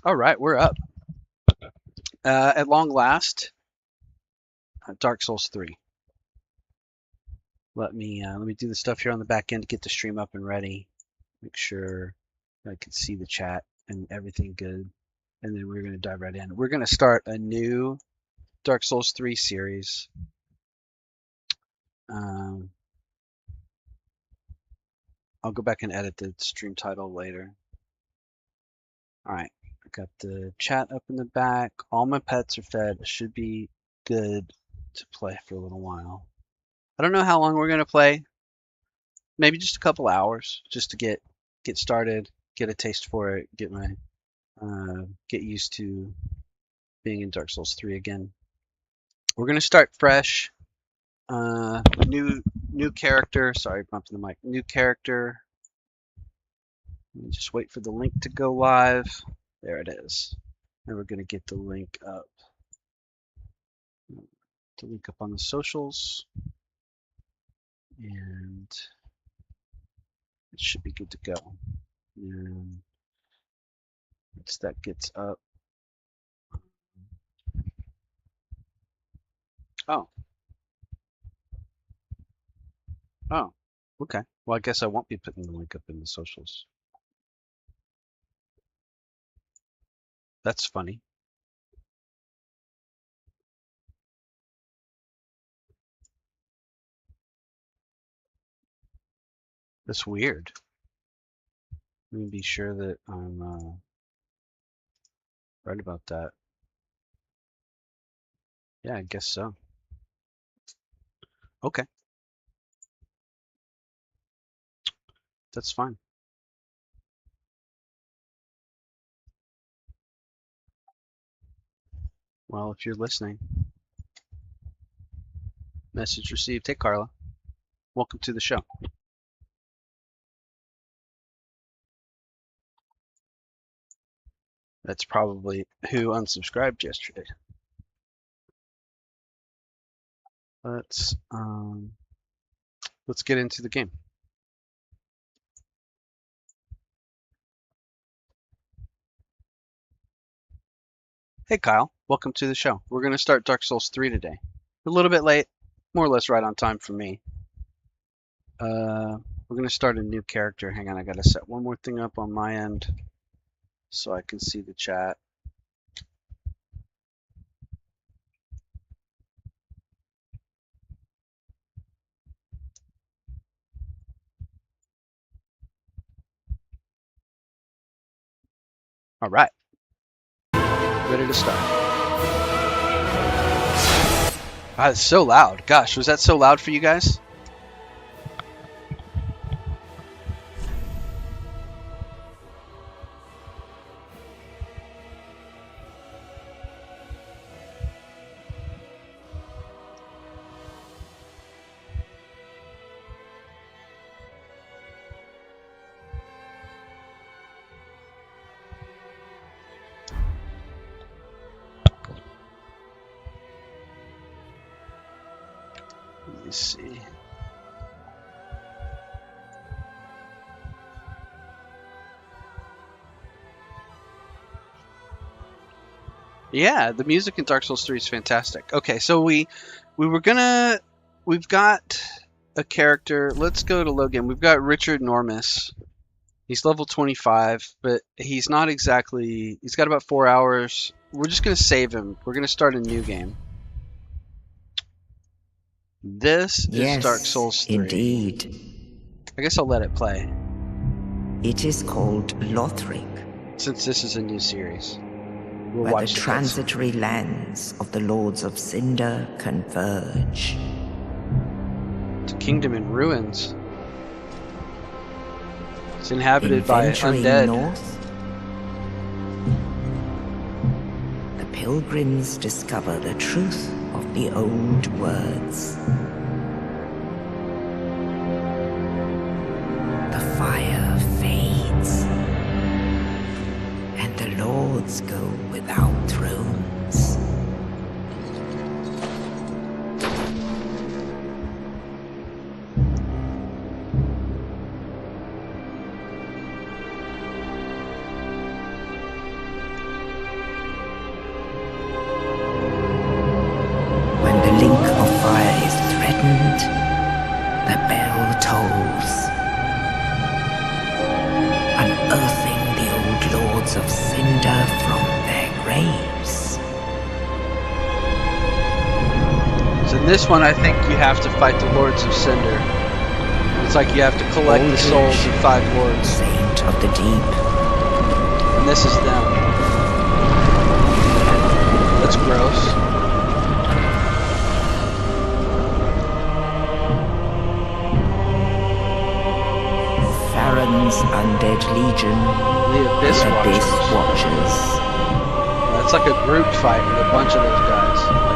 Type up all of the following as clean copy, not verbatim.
All right, we're up. At long last, Dark Souls 3. Let me do the stuff here on the back end to get the stream up and ready. Make sure I can see the chat and everything good. And then we're going to dive right in. We're going to start a new Dark Souls 3 series. Um, I'll go back and edit the stream title later. All right, I got the chat up in the back. All my pets are fed. It should be good to play for a little while. I don't know how long we're going to play. Maybe just a couple hours just to get started, get a taste for it, get used to being in Dark Souls 3 again. We're gonna start fresh. New character. Sorry, bumping the mic. New character. Let me just wait for the link to go live. There it is. And we're gonna get the link up. The link up on the socials, and it should be good to go. And once that gets up. Oh. Oh. Okay. Well, I guess I won't be putting the link up in the socials. That's funny. That's weird. Let me be sure that I'm right about that. Yeah, I guess so. Okay. That's fine. Well, if you're listening, message received. Hey, Carla. Welcome to the show. That's probably who unsubscribed yesterday. Let's get into the game. Hey, Kyle. Welcome to the show. We're going to start Dark Souls 3 today. A little bit late, more or less right on time for me. We're going to start a new character. Hang on, I got to set one more thing up on my end so I can see the chat. All right. Ready to start. Ah, it's so loud. Gosh, was that so loud for you guys? Let me see. Yeah, the music in Dark Souls 3 is fantastic. Okay, so we've got a character. Let's go to Logan. We've got Richard Normus. He's level 25, but he's not exactly. He's got about 4 hours. We're just gonna save him. We're gonna start a new game. This is Dark Souls 3. Indeed. I guess I'll let it play. It is called Lorthric, Since this is a new series. We'll where the watch transitory lands of the Lords of Cinder converge. It's a kingdom in ruins. It's inhabited In by venturing undead. north, the pilgrims discover the truth of the old words. The fire fades, and the lords go without thrones. cinder from their graves. So in this one, I think you have to fight the Lords of Cinder. It's like you have to collect the souls of 5 lords. Saint of the Deep. And this is them. That's gross. Farron's Undead Legion. The Abyss Watchers. Watchers. That's like a group fight with a bunch of those guys, I think.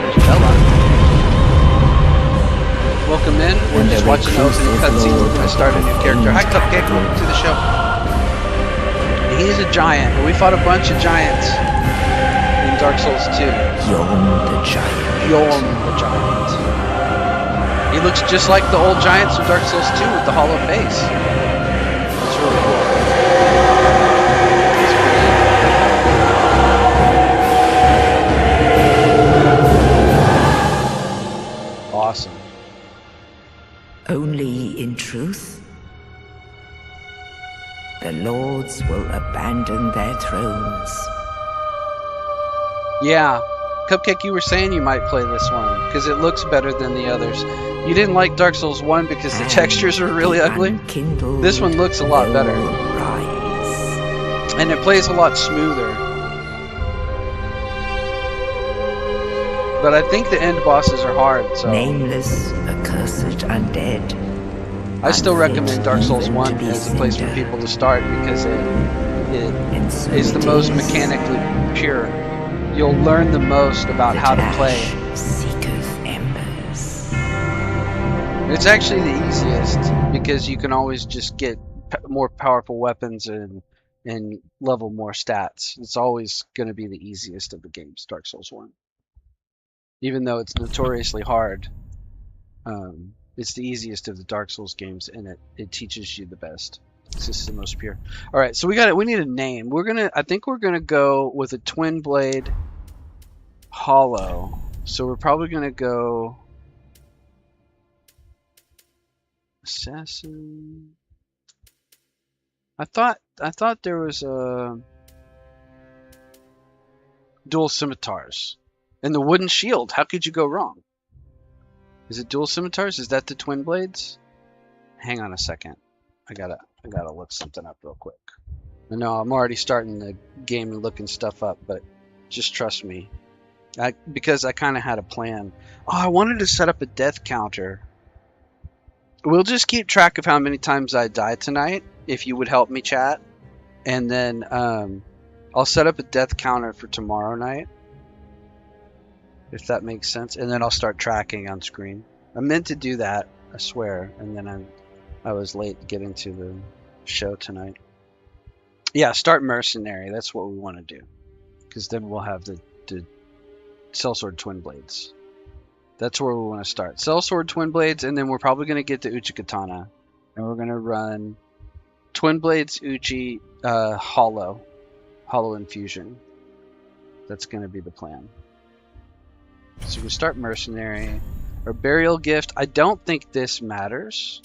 There's Bella. Welcome in. We're just watching the opening cutscene. We're going to start a new character. Hi, Cupcake. Welcome to the show. He's a giant. We fought a bunch of giants in Dark Souls 2. Yhorm the Giant. Yhorm the Giant. He looks just like the old giants from Dark Souls 2 with the hollow face. It's really cool. It's awesome. Only in truth, the lords will abandon their thrones. Yeah. Cupcake, you were saying you might play this one because it looks better than the others. You didn't like Dark Souls 1 because the textures are really ugly. This one looks a lot better. And it plays a lot smoother. But I think the end bosses are hard, so... Nameless, accursed undead. I still recommend Dark Souls 1 as a place for people to start because it is the most mechanically pure. You'll learn the most about how to play. It's actually the easiest because you can always just get more powerful weapons and level more stats. It's always going to be the easiest of the games, Dark Souls 1. Even though it's notoriously hard, it's the easiest of the Dark Souls games, and it teaches you the best. It's just the most pure. All right, so we need a name. I think we're gonna go with a twin blade hollow. So we're probably gonna go assassin. I thought there was a dual scimitars and the wooden shield. How could you go wrong? Is it dual scimitars? Is that the twin blades? Hang on a second. I gotta look something up real quick. I know I'm already starting the game and looking stuff up, but just trust me. Because I kind of had a plan. Oh, I wanted to set up a death counter. We'll just keep track of how many times I die tonight, if you would help me, chat. And then I'll set up a death counter for tomorrow night, if that makes sense. And then I'll start tracking on screen. I meant to do that, I swear. And then I was late getting to the show tonight. Yeah, start mercenary. That's what we want to do. Because then we'll have the sellsword twin blades. That's where we want to start. Sellsword twin blades, and then we're probably going to get the Uchikatana. And we're going to run twin blades, Uchi, hollow infusion. That's going to be the plan. So we start mercenary. Or burial gift. I don't think this matters.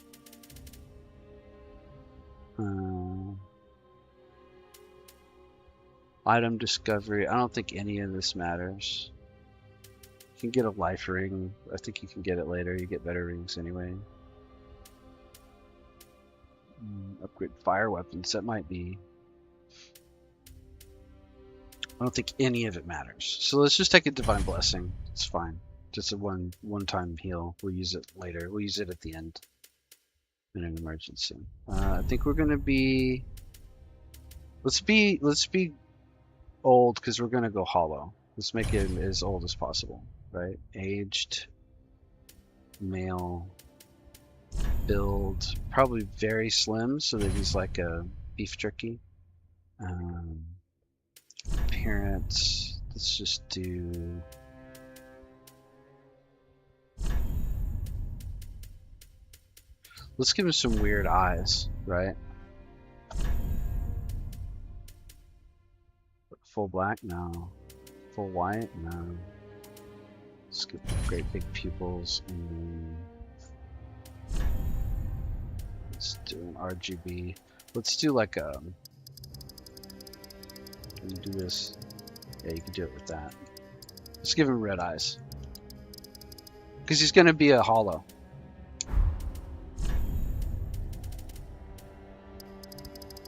Item discovery. I don't think any of this matters. You can get a life ring. I think you can get it later. You get better rings anyway. Upgrade fire weapons. That might be... I don't think any of it matters. So let's just take a divine blessing. It's fine. Just a one-time heal. We'll use it later. We'll use it at the end in an emergency. I think we're gonna be... Let's be old because we're gonna go hollow. Let's make it as old as possible, right? Aged, male, build, probably very slim so that he's like a beef jerky. Appearance, let's just do... Let's give him some weird eyes, right? Full black? No. Full white? No. Let's get great big pupils and then Let's do an RGB. Let's do like a. Can you do this? Yeah, you can do it with that. Let's give him red eyes. Because he's going to be a hollow.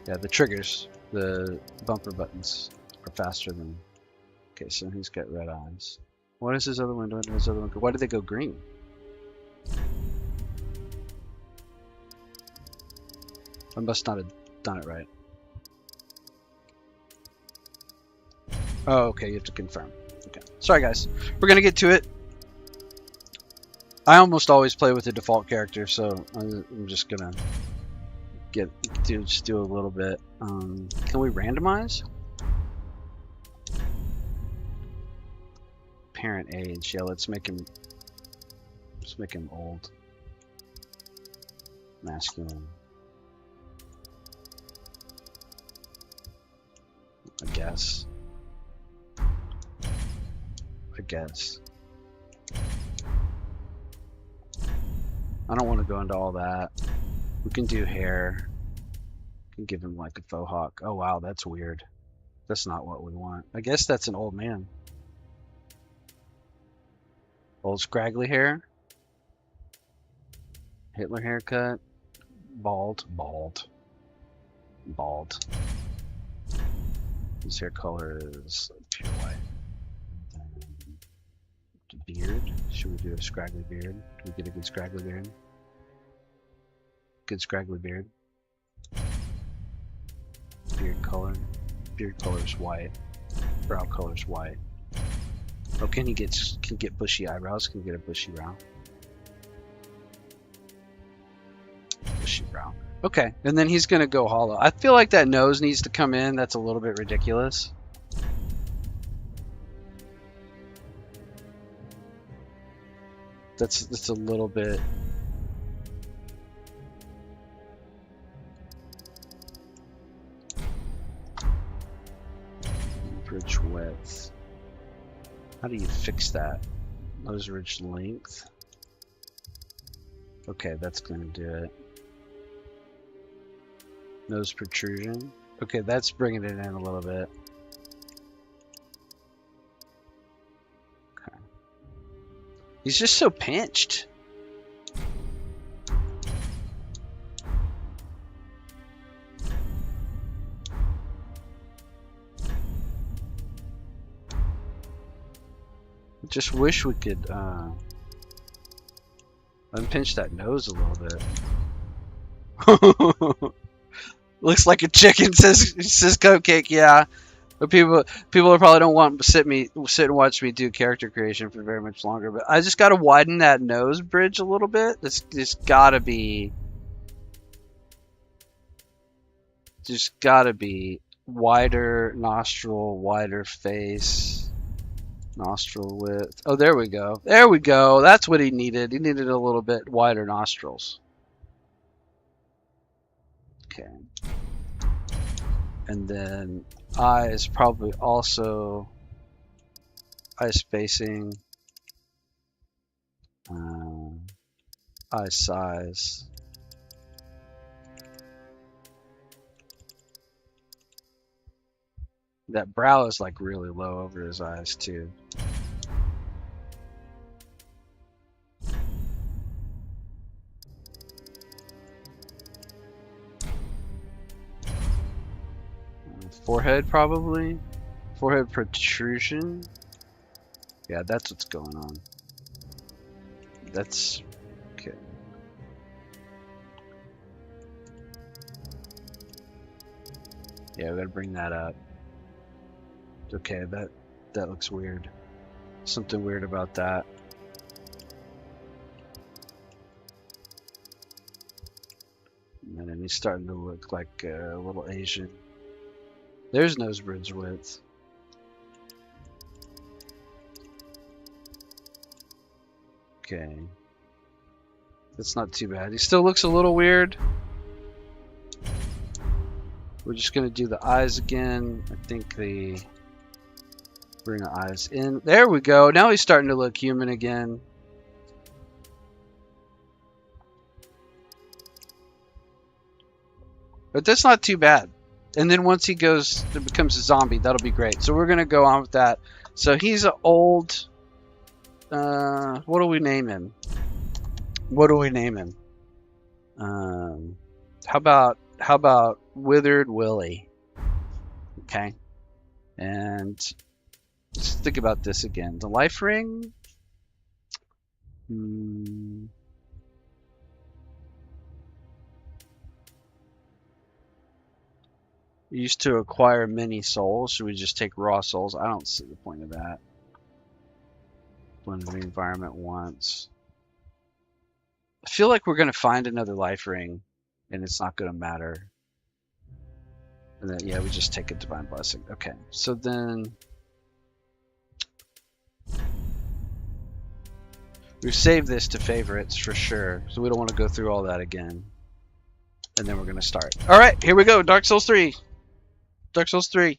Yeah, the triggers, the bumper buttons are faster than. Okay, so he's got red eyes. What is his other one doing? His other one? Why did they go green? I must not have done it right. Oh, okay, you have to confirm. Okay, sorry guys. We're gonna get to it. I almost always play with the default character, so I'm just gonna just do a little bit. Can we randomize? Parent age. Yeah, let's make him old. Masculine. I guess. I don't want to go into all that. We can do hair. We can give him like a faux hawk. Oh wow, that's weird. That's not what we want. I guess that's an old man. Old scraggly hair. Hitler haircut. Bald. His hair color is pure white. Beard. Should we do a scraggly beard? Can we get a good scraggly beard? Good scraggly beard. Beard color. Beard color is white. Brow color is white. Oh, can get bushy eyebrows? Can we get a bushy brow? Bushy brow. Okay, and then he's gonna go hollow. I feel like that nose needs to come in. That's a little bit ridiculous. That's a little bit. Bridge width. How do you fix that? Nose ridge length. Okay, that's gonna do it. Nose protrusion. Okay, that's bringing it in a little bit. Okay. He's just so pinched. I just wish we could unpinch that nose a little bit. Looks like a chicken, says Cupcake. Yeah, but people probably don't want to sit and watch me do character creation for very much longer. But I just got to widen that nose bridge a little bit. It's gotta be wider nostril, wider face, nostril width. Oh, there we go. There we go. That's what he needed. He needed a little bit wider nostrils. Okay. And then eyes, probably also eye spacing, eye size. That brow is like really low over his eyes too. Forehead probably. Forehead protrusion. Yeah, that's what's going on. That's okay. Yeah, we gotta bring that up. Okay, that looks weird. Something weird about that. And then he's starting to look like a little Asian. There's nose bridge width. Okay. That's not too bad. He still looks a little weird. We're just gonna do the eyes again. I think bring the eyes in. There we go. Now he's starting to look human again. But that's not too bad. And then once he goes, it becomes a zombie. That'll be great. So we're gonna go on with that. So he's an old. What do we name him? What do we name him? How about Withered Willie? Okay. And let's think about this again. The life ring. Used to acquire many souls. Should we just take raw souls? I don't see the point of that. Blend the environment once. I feel like we're gonna find another life ring, and it's not gonna matter. And then yeah, we just take a divine blessing. Okay, so then we've saved this to favorites for sure, so we don't want to go through all that again. And then we're gonna start. All right, here we go. Dark Souls 3. Dark Souls 3.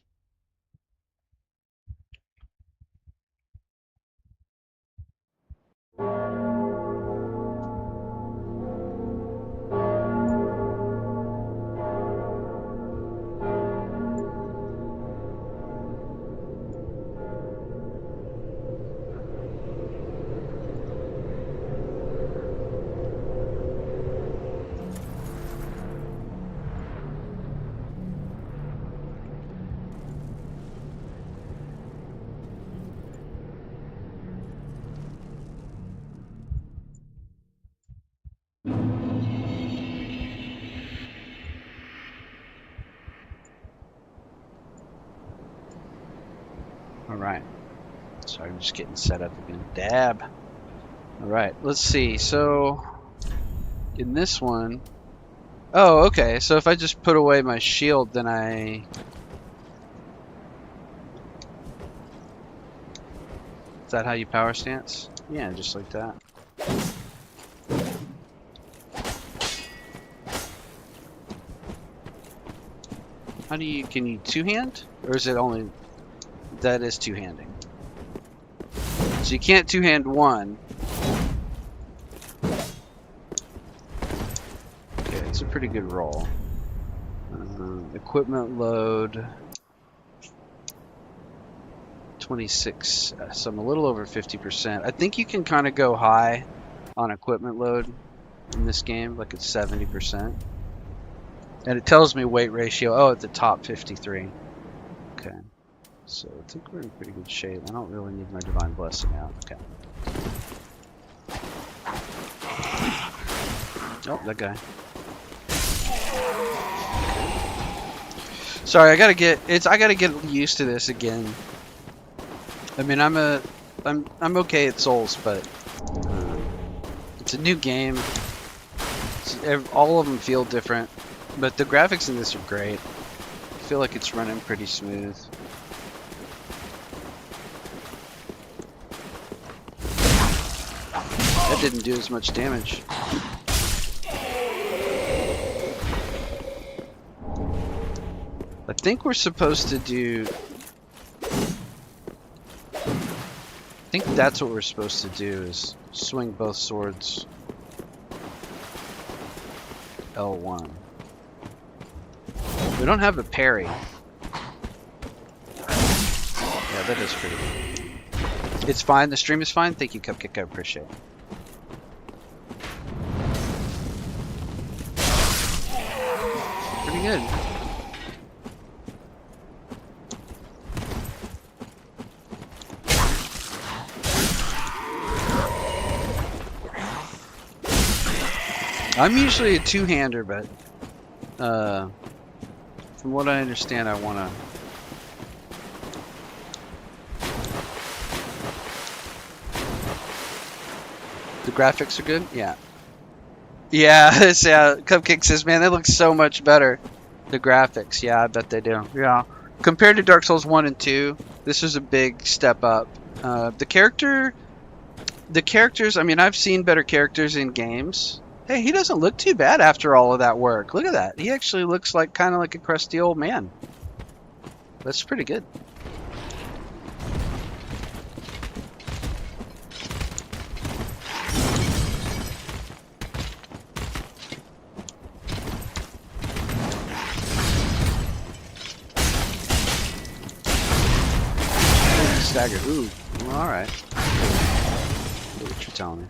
All right. Sorry, I'm just getting set up again. Dab. All right, let's see. So in this one, oh, okay. So if I just put away my shield, then Is that how you power stance? Yeah, just like that. How do you, can you two-hand? Or is it only, that is two-handing. So you can't two-hand one. Okay, it's a pretty good roll. Equipment load. 26, so I'm a little over 50%. I think you can kind of go high on equipment load in this game, like it's 70%. And it tells me weight ratio, oh, at the top 53. Okay, so I think we're in pretty good shape. I don't really need my divine blessing out. Okay. Oh, that guy. Sorry, I gotta get used to this again. I mean, I'm okay at Souls, but it's a new game. All of them feel different, but the graphics in this are great. I feel like it's running pretty smooth. That didn't do as much damage. I think we're supposed to do... I think that's what we're supposed to do, is swing both swords L1. We don't have a parry. Yeah, that is pretty good. It's fine, the stream is fine. Thank you, Cupcake, I appreciate it. Pretty good. I'm usually a two-hander, but from what I understand, I want to... The graphics are good? Yeah. Yeah, yeah, Cupcake says, man, that looks so much better. The graphics, yeah, I bet they do. Yeah. Compared to Dark Souls 1 and 2, this is a big step up. The characters, I mean, I've seen better characters in games. Hey, he doesn't look too bad after all of that work. Look at that. He actually looks like kind of like a crusty old man. That's pretty good. staggered. Ooh, well, all right. What you telling me?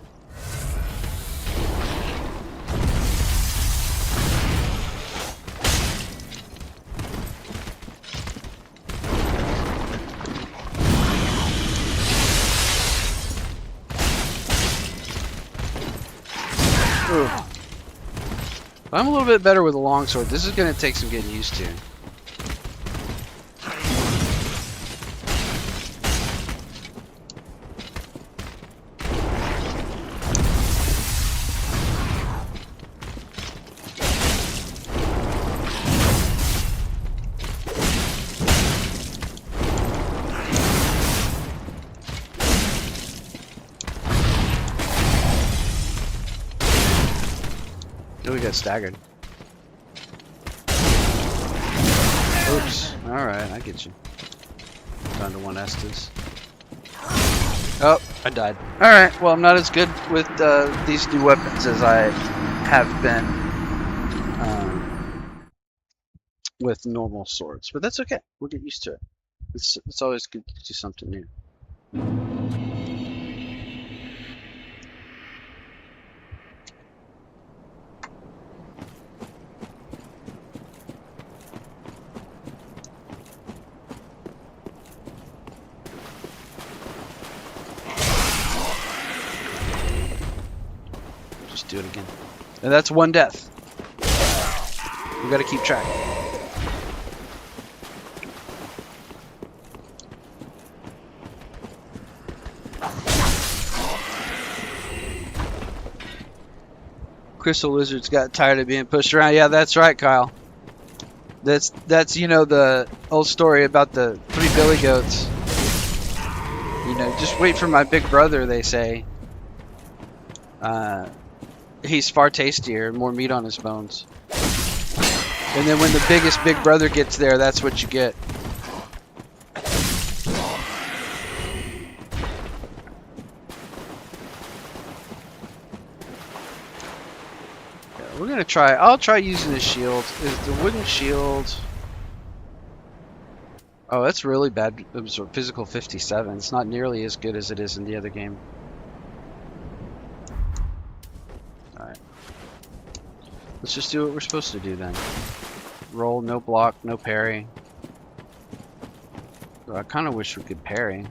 Ooh. I'm a little bit better with a longsword. This is going to take some getting used to. Oh, we got staggered. Oops. Alright, I get you. Down to 1 Estes. Oh, I died. Alright, well, I'm not as good with these new weapons as I have been with normal swords. But that's okay. We'll get used to it. It's always good to do something new. Just do it again. And that's 1 death. We gotta keep track. Crystal Lizards got tired of being pushed around. Yeah, that's right, Kyle. That's you know the old story about the 3 billy goats. You know, just wait for my big brother, they say. He's far tastier, more meat on his bones. And then when the biggest big brother gets there, that's what you get. We're gonna try. I'll try using the shield. Is the wooden shield? Oh, that's really bad. Physical 57. It's not nearly as good as it is in the other game. All right. Let's just do what we're supposed to do then. Roll, no block, no parry. I kind of wish we could parry.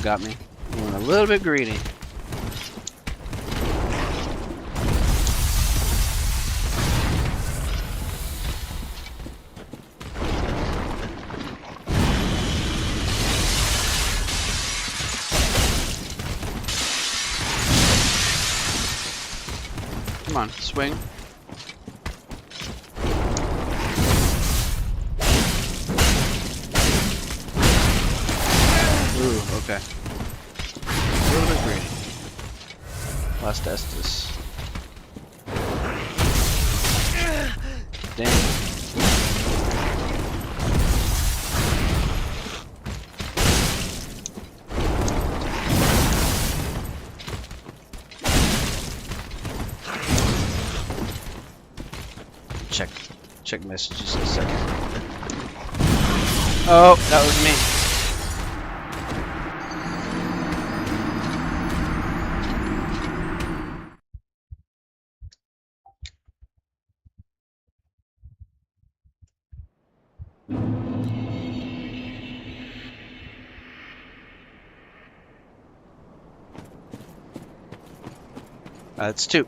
Got me. I went a little bit greedy. Come on, swing. Ooh, okay. A little bit greedy. Last Estes. Dang. Check messages in a second. Oh, that was me. That's 2.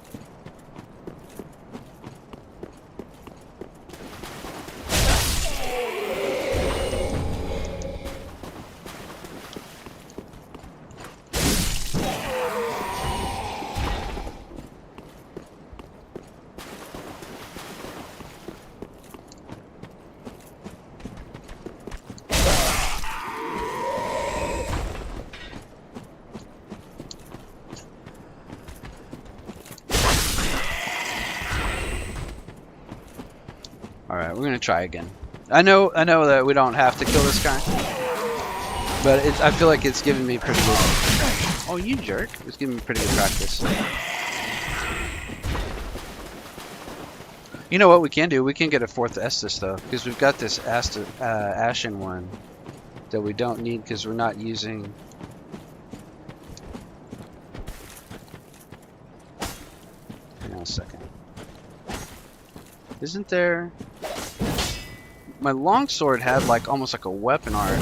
Alright, we're gonna try again. I know that we don't have to kill this guy, but I feel like it's giving me pretty good. Oh, you jerk! It's giving me pretty good practice. You know what we can do? We can get a 4th Estus though, because we've got this Ashen one that we don't need because we're not using. Hang on a second. Isn't there? My longsword had like almost like a weapon art.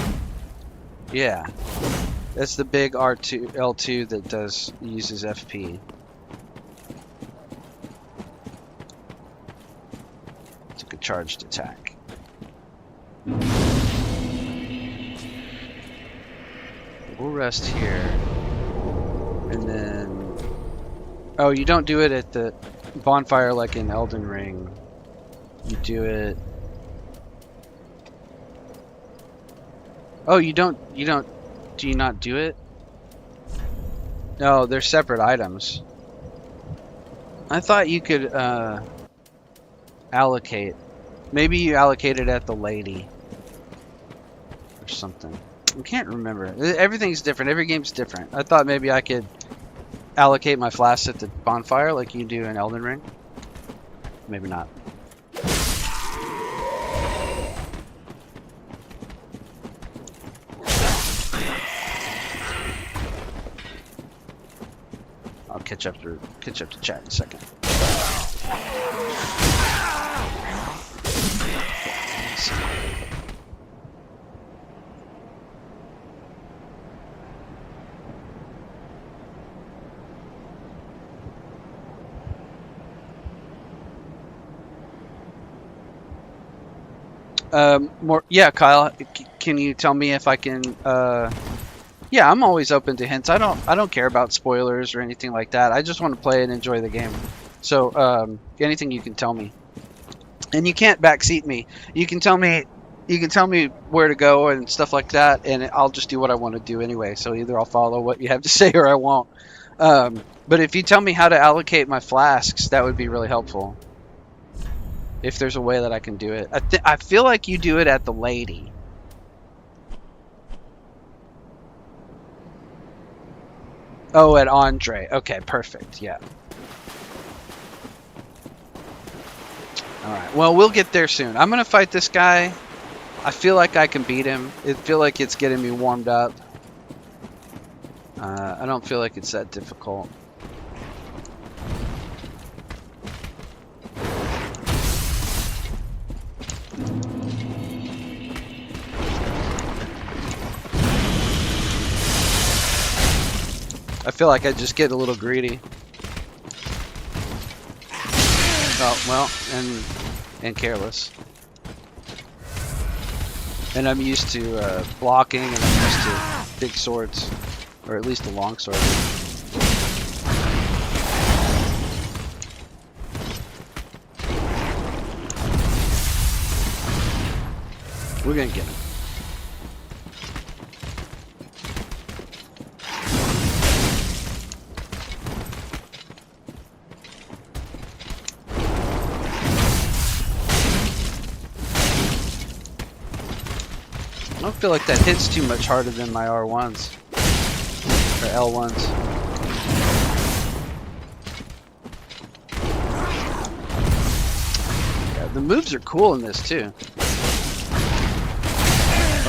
Yeah, that's the big R2 L2 that uses FP. Took a charged attack. We'll rest here, and then. Oh, you don't do it at the bonfire like in Elden Ring. You do it. Oh, you don't. Do you not do it? No, they're separate items. I thought you could allocate. Maybe you allocate it at the lady or something. I can't remember. Everything's different. Every game's different. I thought maybe I could allocate my flasks at the bonfire like you do in Elden Ring. Maybe not. I'll catch up to chat in a second. Yeah, Kyle, can you tell me if I can yeah, I'm always open to hints. I don't care about spoilers or anything like that. I just want to play and enjoy the game. So, anything you can tell me. And you can't backseat me. You can tell me where to go and stuff like that, and I'll just do what I want to do anyway. So either I'll follow what you have to say or I won't. But if you tell me how to allocate my flasks, that would be really helpful. If there's a way that I can do it. I feel like you do it at the lady. Oh, at Andre. Okay, perfect. Yeah. Alright, well, we'll get there soon. I'm going to fight this guy. I feel like I can beat him. I feel like it's getting me warmed up. I don't feel like it's that difficult. I feel like I just get a little greedy. Oh, well, and careless. And I'm used to blocking, and I'm used to big swords, or at least a long sword. We're gonna get him. I don't feel like that hits too much harder than my R1s or L1s. Yeah, the moves are cool in this too.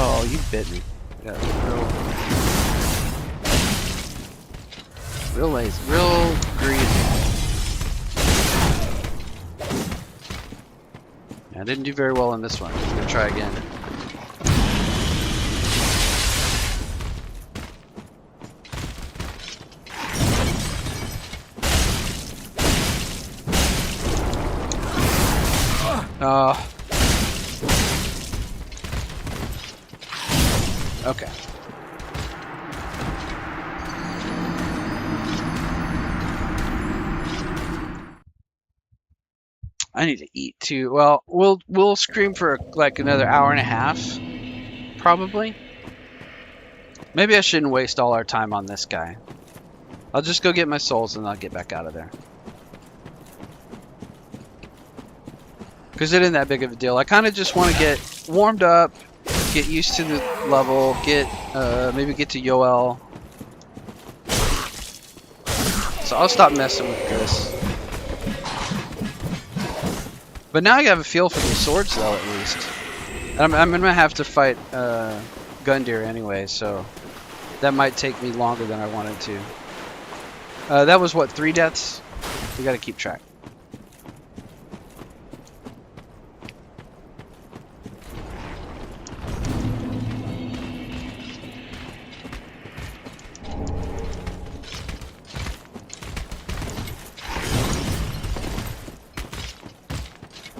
Oh, you bit me. Yeah, real lazy, real greedy. Yeah, I didn't do very well in this one. I'm gonna try again. Okay. I need to eat too. Well, we'll scream for like another hour and a half, probably. Maybe I shouldn't waste all our time on this guy. I'll just go get my souls and I'll get back out of there. because it isn't that big of a deal. I kind of just want to get warmed up, get used to the level, maybe get to Yoel. So I'll stop messing with this. But now I have a feel for the swords, though, at least. And I'm gonna have to fight Gundyr anyway, so that might take me longer than I wanted to. That was what, 3 deaths? We gotta keep track.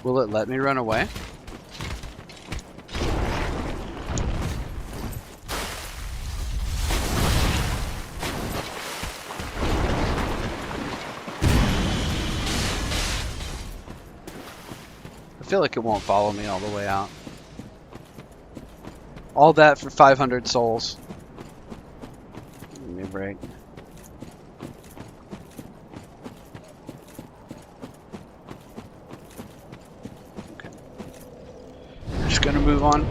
Will it let me run away? I feel like it won't follow me all the way out. All that for 500 souls. Give me a break. Okay. I'm just gonna move on.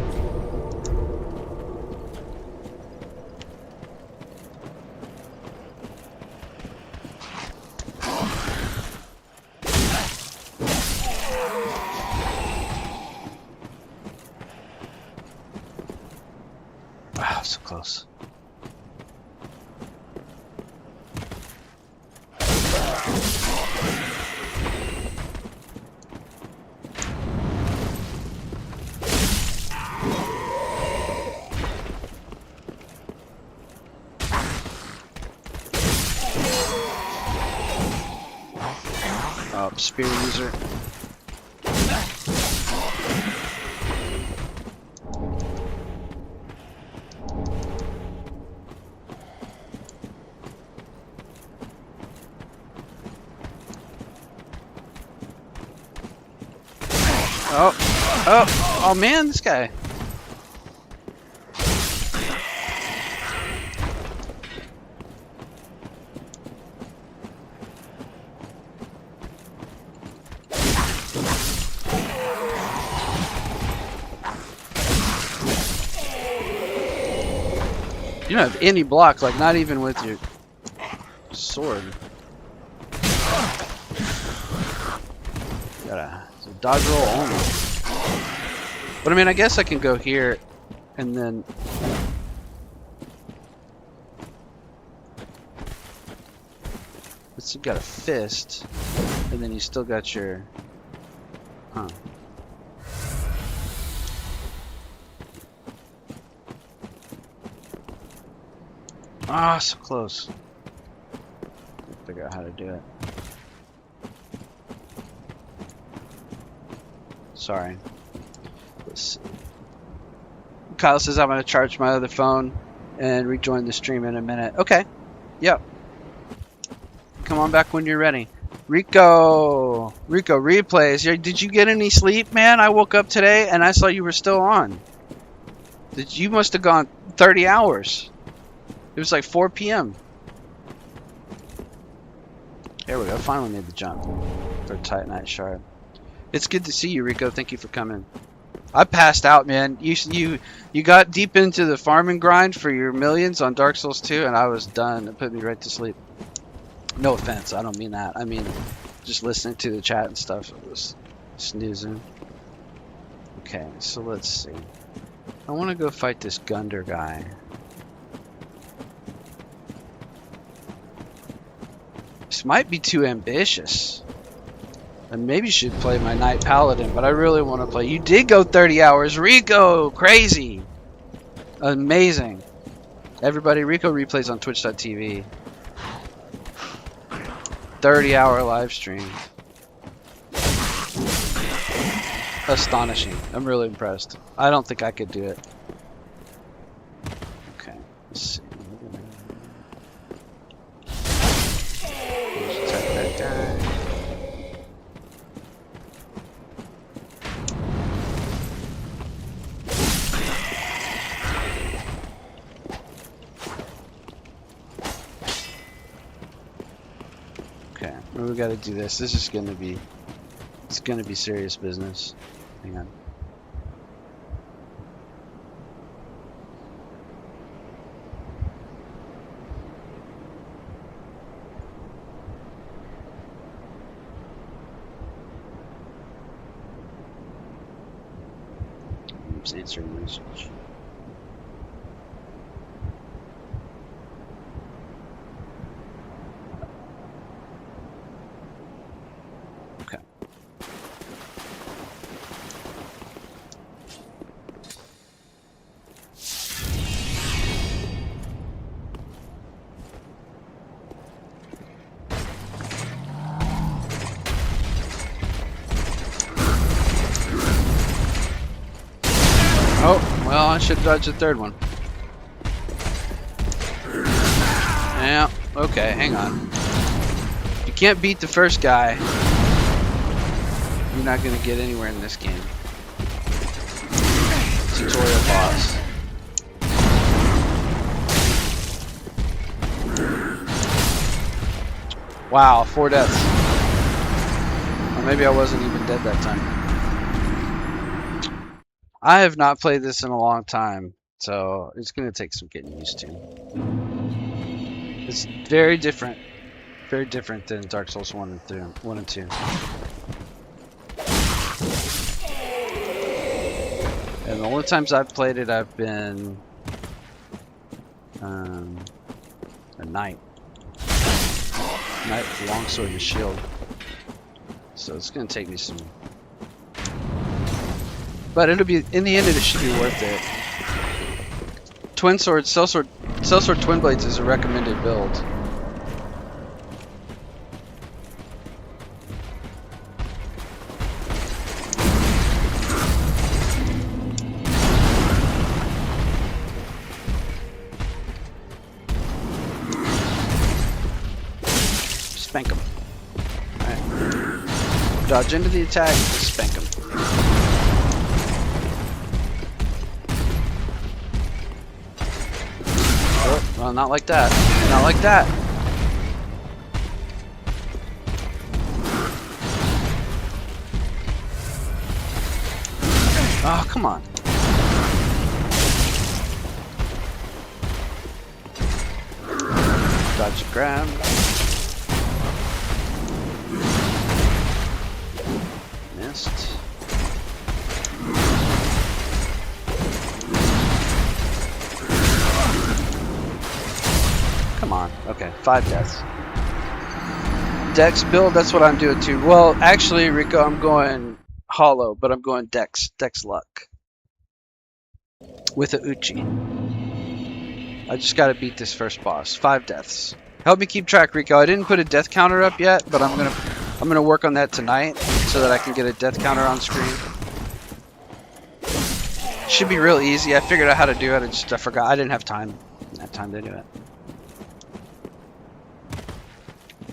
Wow, so close. Oh, spear user. Oh man, this guy. You don't have any block, like not even with your sword. It's a dodge roll only. But I mean, I guess I can go here and then. But you've got a fist, and then you still got your. Huh. Ah, so close. Figure out how to do it. Sorry. Let's see. Kyle says I'm going to charge my other phone and rejoin the stream in a minute. Okay. Yep. Come on back when you're ready. Rico replays. Did you get any sleep, man? I woke up today and I saw you were still on. You must have gone 30 hours. It was like 4 p.m. There we go. Finally made the jump for Titanite Shard. It's good to see you, Rico. Thank you for coming. I passed out, man. You got deep into the farming grind for your millions on Dark Souls 2, and I was done. It put me right to sleep. No offense. I don't mean that. I mean, just listening to the chat and stuff. It was snoozing. Okay, so let's see. I want to go fight this Gundyr guy. This might be too ambitious. I maybe should play my Knight Paladin, but I really want to play. You did go 30 hours. Rico! Crazy! Amazing. Everybody, Rico replays on twitch.tv. 30-hour live stream. Astonishing. I'm really impressed. I don't think I could do it. Okay, let's see. Attack that guy. Okay, we gotta do this. This is gonna be It's gonna be serious business. Hang on. Oops, answering message. Okay. Oh, well, I should dodge the third one. Yeah, okay, hang on. If you can't beat the first guy, you're not gonna get anywhere in this game. Tutorial boss. Wow, 4 deaths. Or maybe I wasn't even dead that time. I have not played this in a long time, so it's going to take some getting used to. It's very different than Dark Souls 1 and 2. And the only times I've played it, I've been a knight with longsword and shield. So it's going to take me some. But it'll be, in the end, it should be worth it. Twin sword, sellsword twin blades is a recommended build. Spank them. Alright. Dodge into the attack, spank them. Well, not like that. Not like that. Oh, come on. Dodge grab. Missed. Come on. Okay, 5 deaths. Dex build, that's what I'm doing too. Well, actually, Rico, I'm going hollow, but I'm going Dex luck. With a Uchi. I just gotta beat this first boss. 5 deaths. Help me keep track, Rico. I didn't put a death counter up yet, but I'm gonna work on that tonight so that I can get a death counter on screen. Should be real easy. I figured out how to do it. I forgot. I didn't have time. To do it.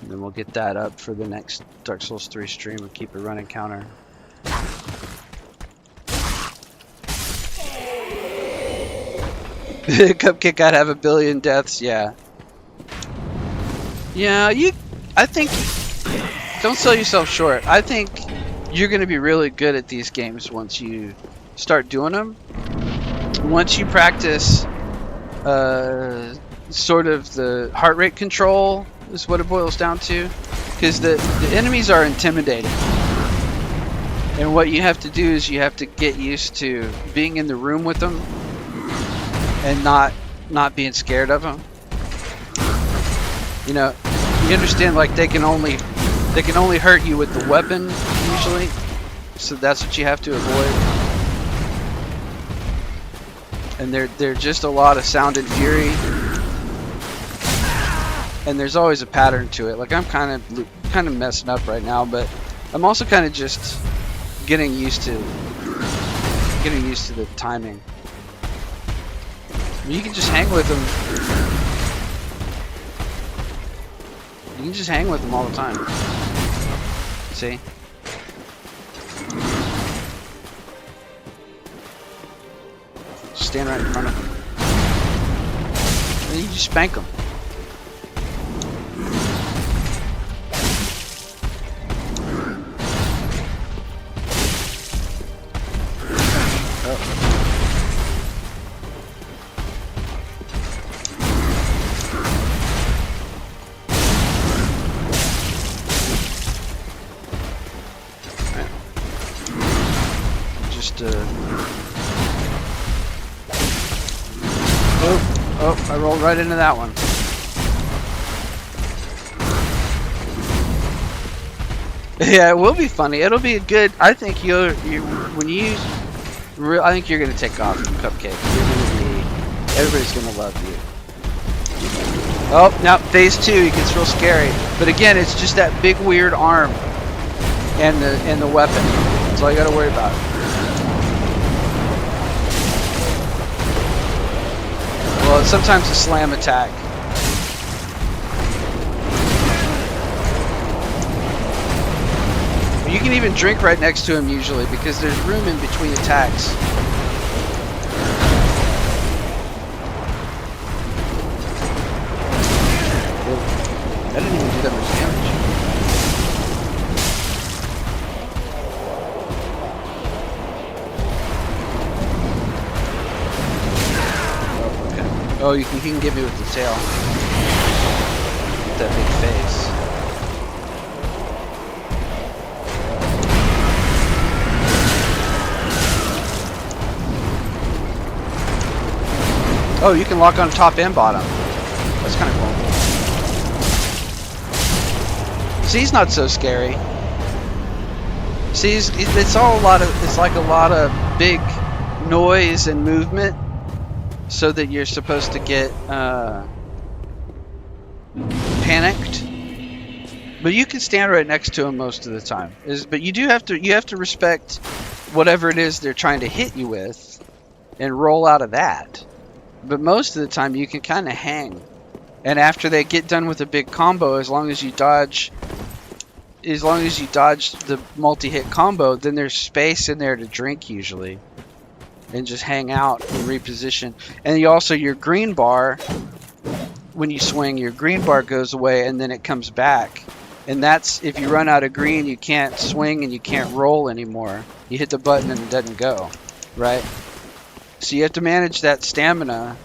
And then we'll get that up for the next Dark Souls 3 stream and keep a running counter. Cupcake, I'd have 1 billion deaths, yeah. Yeah, I think, don't sell yourself short. I think you're going to be really good at these games once you start doing them. Once you practice sort of the heart rate control is what it boils down to, because the enemies are intimidating, and what you have to do is you have to get used to being in the room with them and not being scared of them. You know, you understand, like they can only hurt you with the weapon usually, so that's what you have to avoid. And they're just a lot of sound and fury. And there's always a pattern to it. Like I'm kind of messing up right now, but I'm also kind of just getting used to the timing. You can just hang with them. You can just hang with them all the time. See? Just stand right in front of them. And you just spank them. just oh, I rolled right into that one. Yeah, it will be funny. It'll be a good. I think when you use. I think you're gonna take off, Cupcake. Everybody's gonna love you. Oh, now phase 2, it gets real scary. But again, it's just that big weird arm and the weapon. That's all you gotta worry about. Well, it's sometimes a slam attack. You can even drink right next to him usually because there's room in between attacks. That didn't even do that much damage. Oh, okay. Oh, you can get me with the tail. With that big face. Oh, you can lock on top and bottom. That's kind of cool. See, he's not so scary. See, it's all a lot of. It's like a lot of big noise and movement, so that you're supposed to get panicked. But you can stand right next to him most of the time. But you do have to respect whatever it is they're trying to hit you with, and roll out of that. But most of the time you can kind of hang. And after they get done with a big combo, as long as you dodge the multi-hit combo, then there's space in there to drink usually. And just hang out and reposition. And your green bar, when you swing, your green bar goes away and then it comes back. And that's, if you run out of green, you can't swing and you can't roll anymore. You hit the button and it doesn't go, right? So you have to manage that stamina,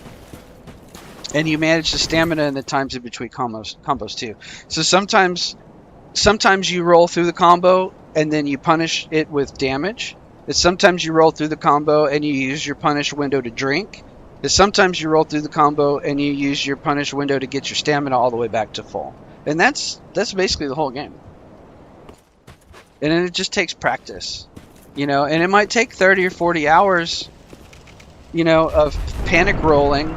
and you manage the stamina in the times in between combos too. So sometimes you roll through the combo and then you punish it with damage. And sometimes you roll through the combo and you use your punish window to drink. And sometimes you roll through the combo and you use your punish window to get your stamina all the way back to full. And that's basically the whole game. And then it just takes practice, and it might take 30 or 40 hours. Of panic rolling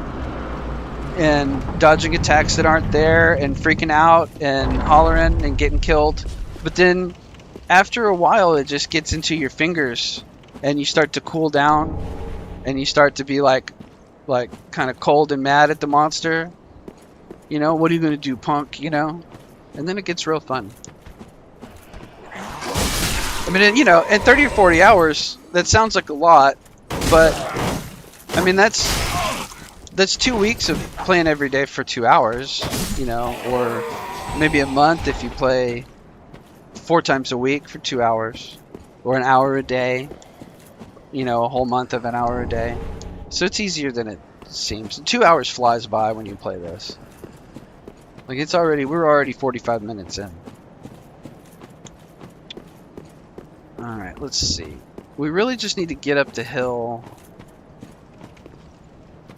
and dodging attacks that aren't there and freaking out and hollering and getting killed. But then after a while, it just gets into your fingers and you start to cool down and you start to be like kind of cold and mad at the monster. What are you going to do, punk? And then it gets real fun. I mean, in 30 or 40 hours, that sounds like a lot, but I mean, that's 2 weeks of playing every day for 2 hours, or maybe a month if you play 4 times a week for 2 hours, or an hour a day, a whole month of an hour a day. So it's easier than it seems. 2 hours flies by when you play this. Like we're already 45 minutes in. Alright, let's see. We really just need to get up the hill.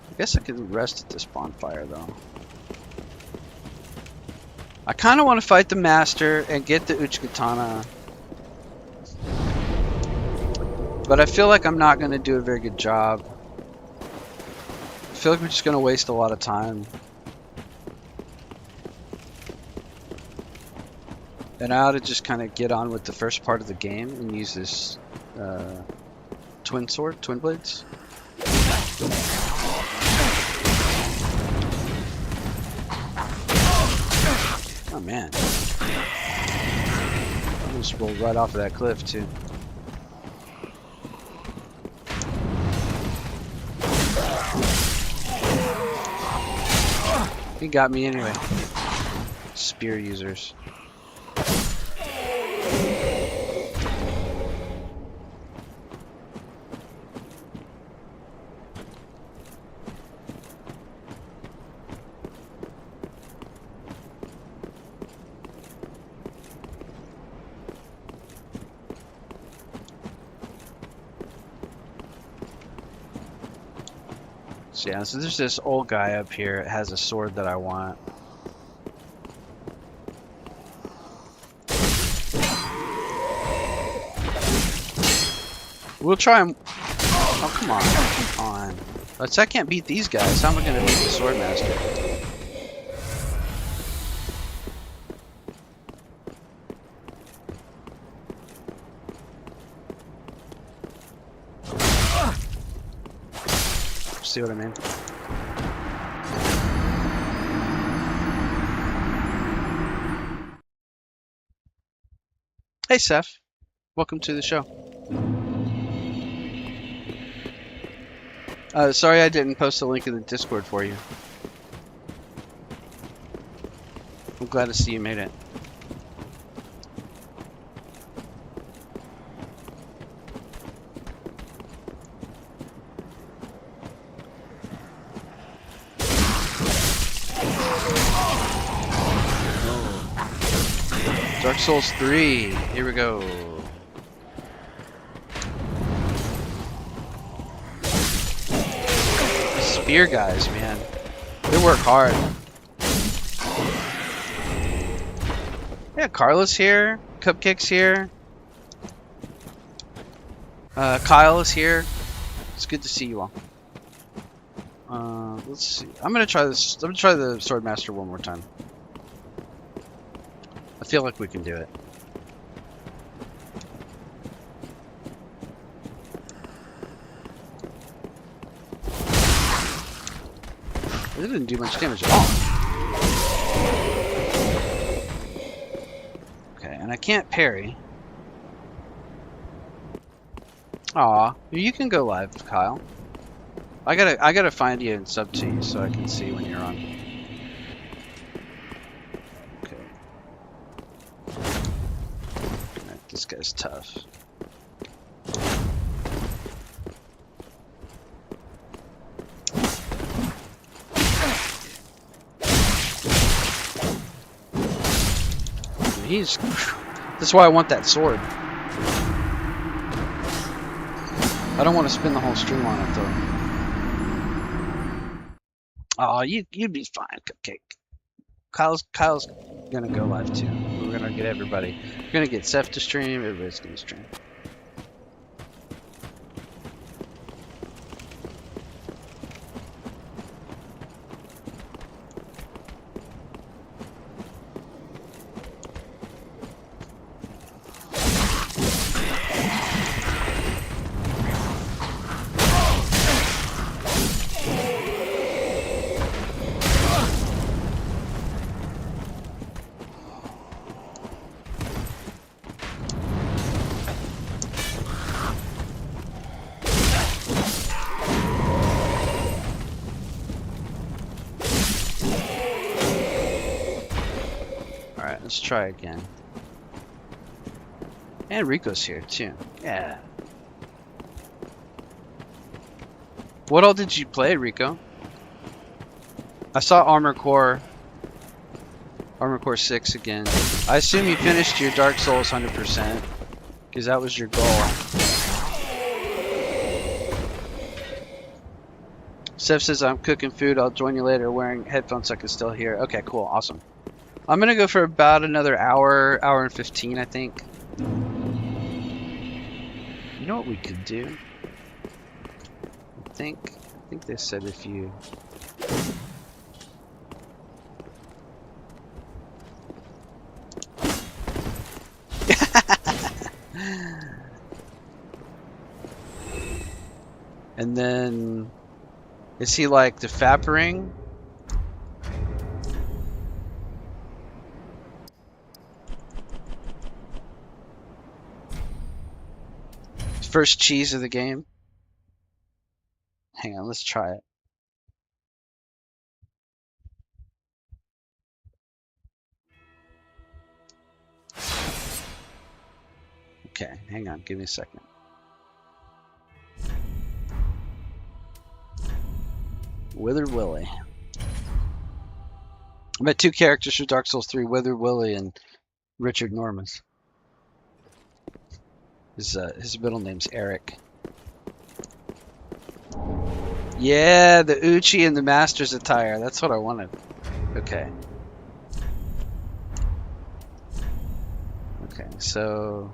I guess I could rest at this bonfire though. I kind of want to fight the master and get the Uchikatana. But I feel like I'm not going to do a very good job. I feel like we're just going to waste a lot of time. And I ought to just kind of get on with the first part of the game and use this twin blades. Oh man. I almost rolled right off of that cliff too. He got me anyway. Spear users. So yeah, so there's this old guy up here that has a sword that I want. We'll try him. Oh, come on. Come on. I can't beat these guys. How am I going to beat the sword master? See what I mean? Hey, Seth. Welcome to the show. Sorry I didn't post a link in the Discord for you. I'm glad to see you made it. Dark Souls 3. Here we go. Spear guys, man. They work hard. Yeah, Carla's here. Cupcake's here. Kyle is here. It's good to see you all. Let's see. I'm gonna try this. I'm gonna try the Swordmaster one more time. I feel like we can do it. It didn't do much damage at all. Okay, and I can't parry. Aw, you can go live, Kyle. I gotta find you and sub to you so I can see when you're on. Okay. Right, this guy's tough. That's why I want that sword. I don't want to spend the whole stream on it though. Oh, you'd be fine, Cupcake. Kyle's gonna go live too. We're gonna get everybody. We're gonna get Seth to stream. Everybody's gonna stream. Alright, let's try again. And Rico's here too. Yeah. What all did you play, Rico? I saw Armored Core 6 again. I assume you finished your Dark Souls 100%, because that was your goal. Seth says, I'm cooking food. I'll join you later wearing headphones so I can still hear. Okay, cool. Awesome. I'm going to go for about another hour and 15, I think. You know what we could do? I think they said if you... And then... Is he like the Fappering? First cheese of the game. Hang on, let's try it. Okay, hang on, give me a second. Withered Willie. I met 2 characters for Dark Souls 3, Withered Willie and Richard Normus. His middle name's Eric. Yeah, the Uchi and the Master's attire. That's what I wanted. Okay. Okay, so...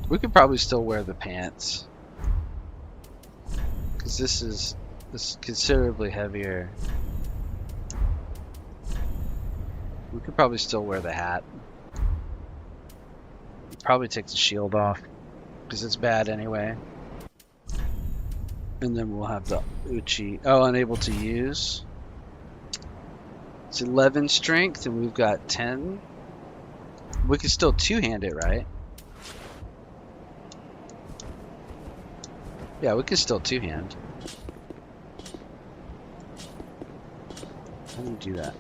we could probably still wear the pants. Because this is considerably heavier. We could probably still wear the hat. Probably take the shield off. Because it's bad anyway. And then we'll have the Uchi. Oh, unable to use. It's 11 strength and we've got 10. We can still two-hand it, right? Yeah, we can still two-hand. How do you do that?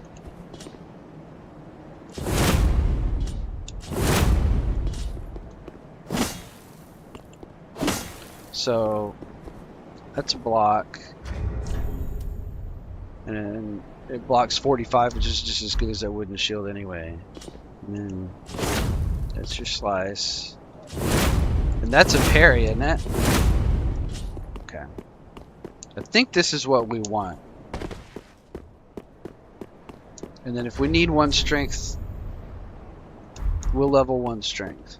So that's a block. And then it blocks 45, which is just as good as that wooden shield anyway. And then that's your slice. And that's a parry, isn't it? Okay. I think this is what we want. And then if we need one strength, we'll level one strength.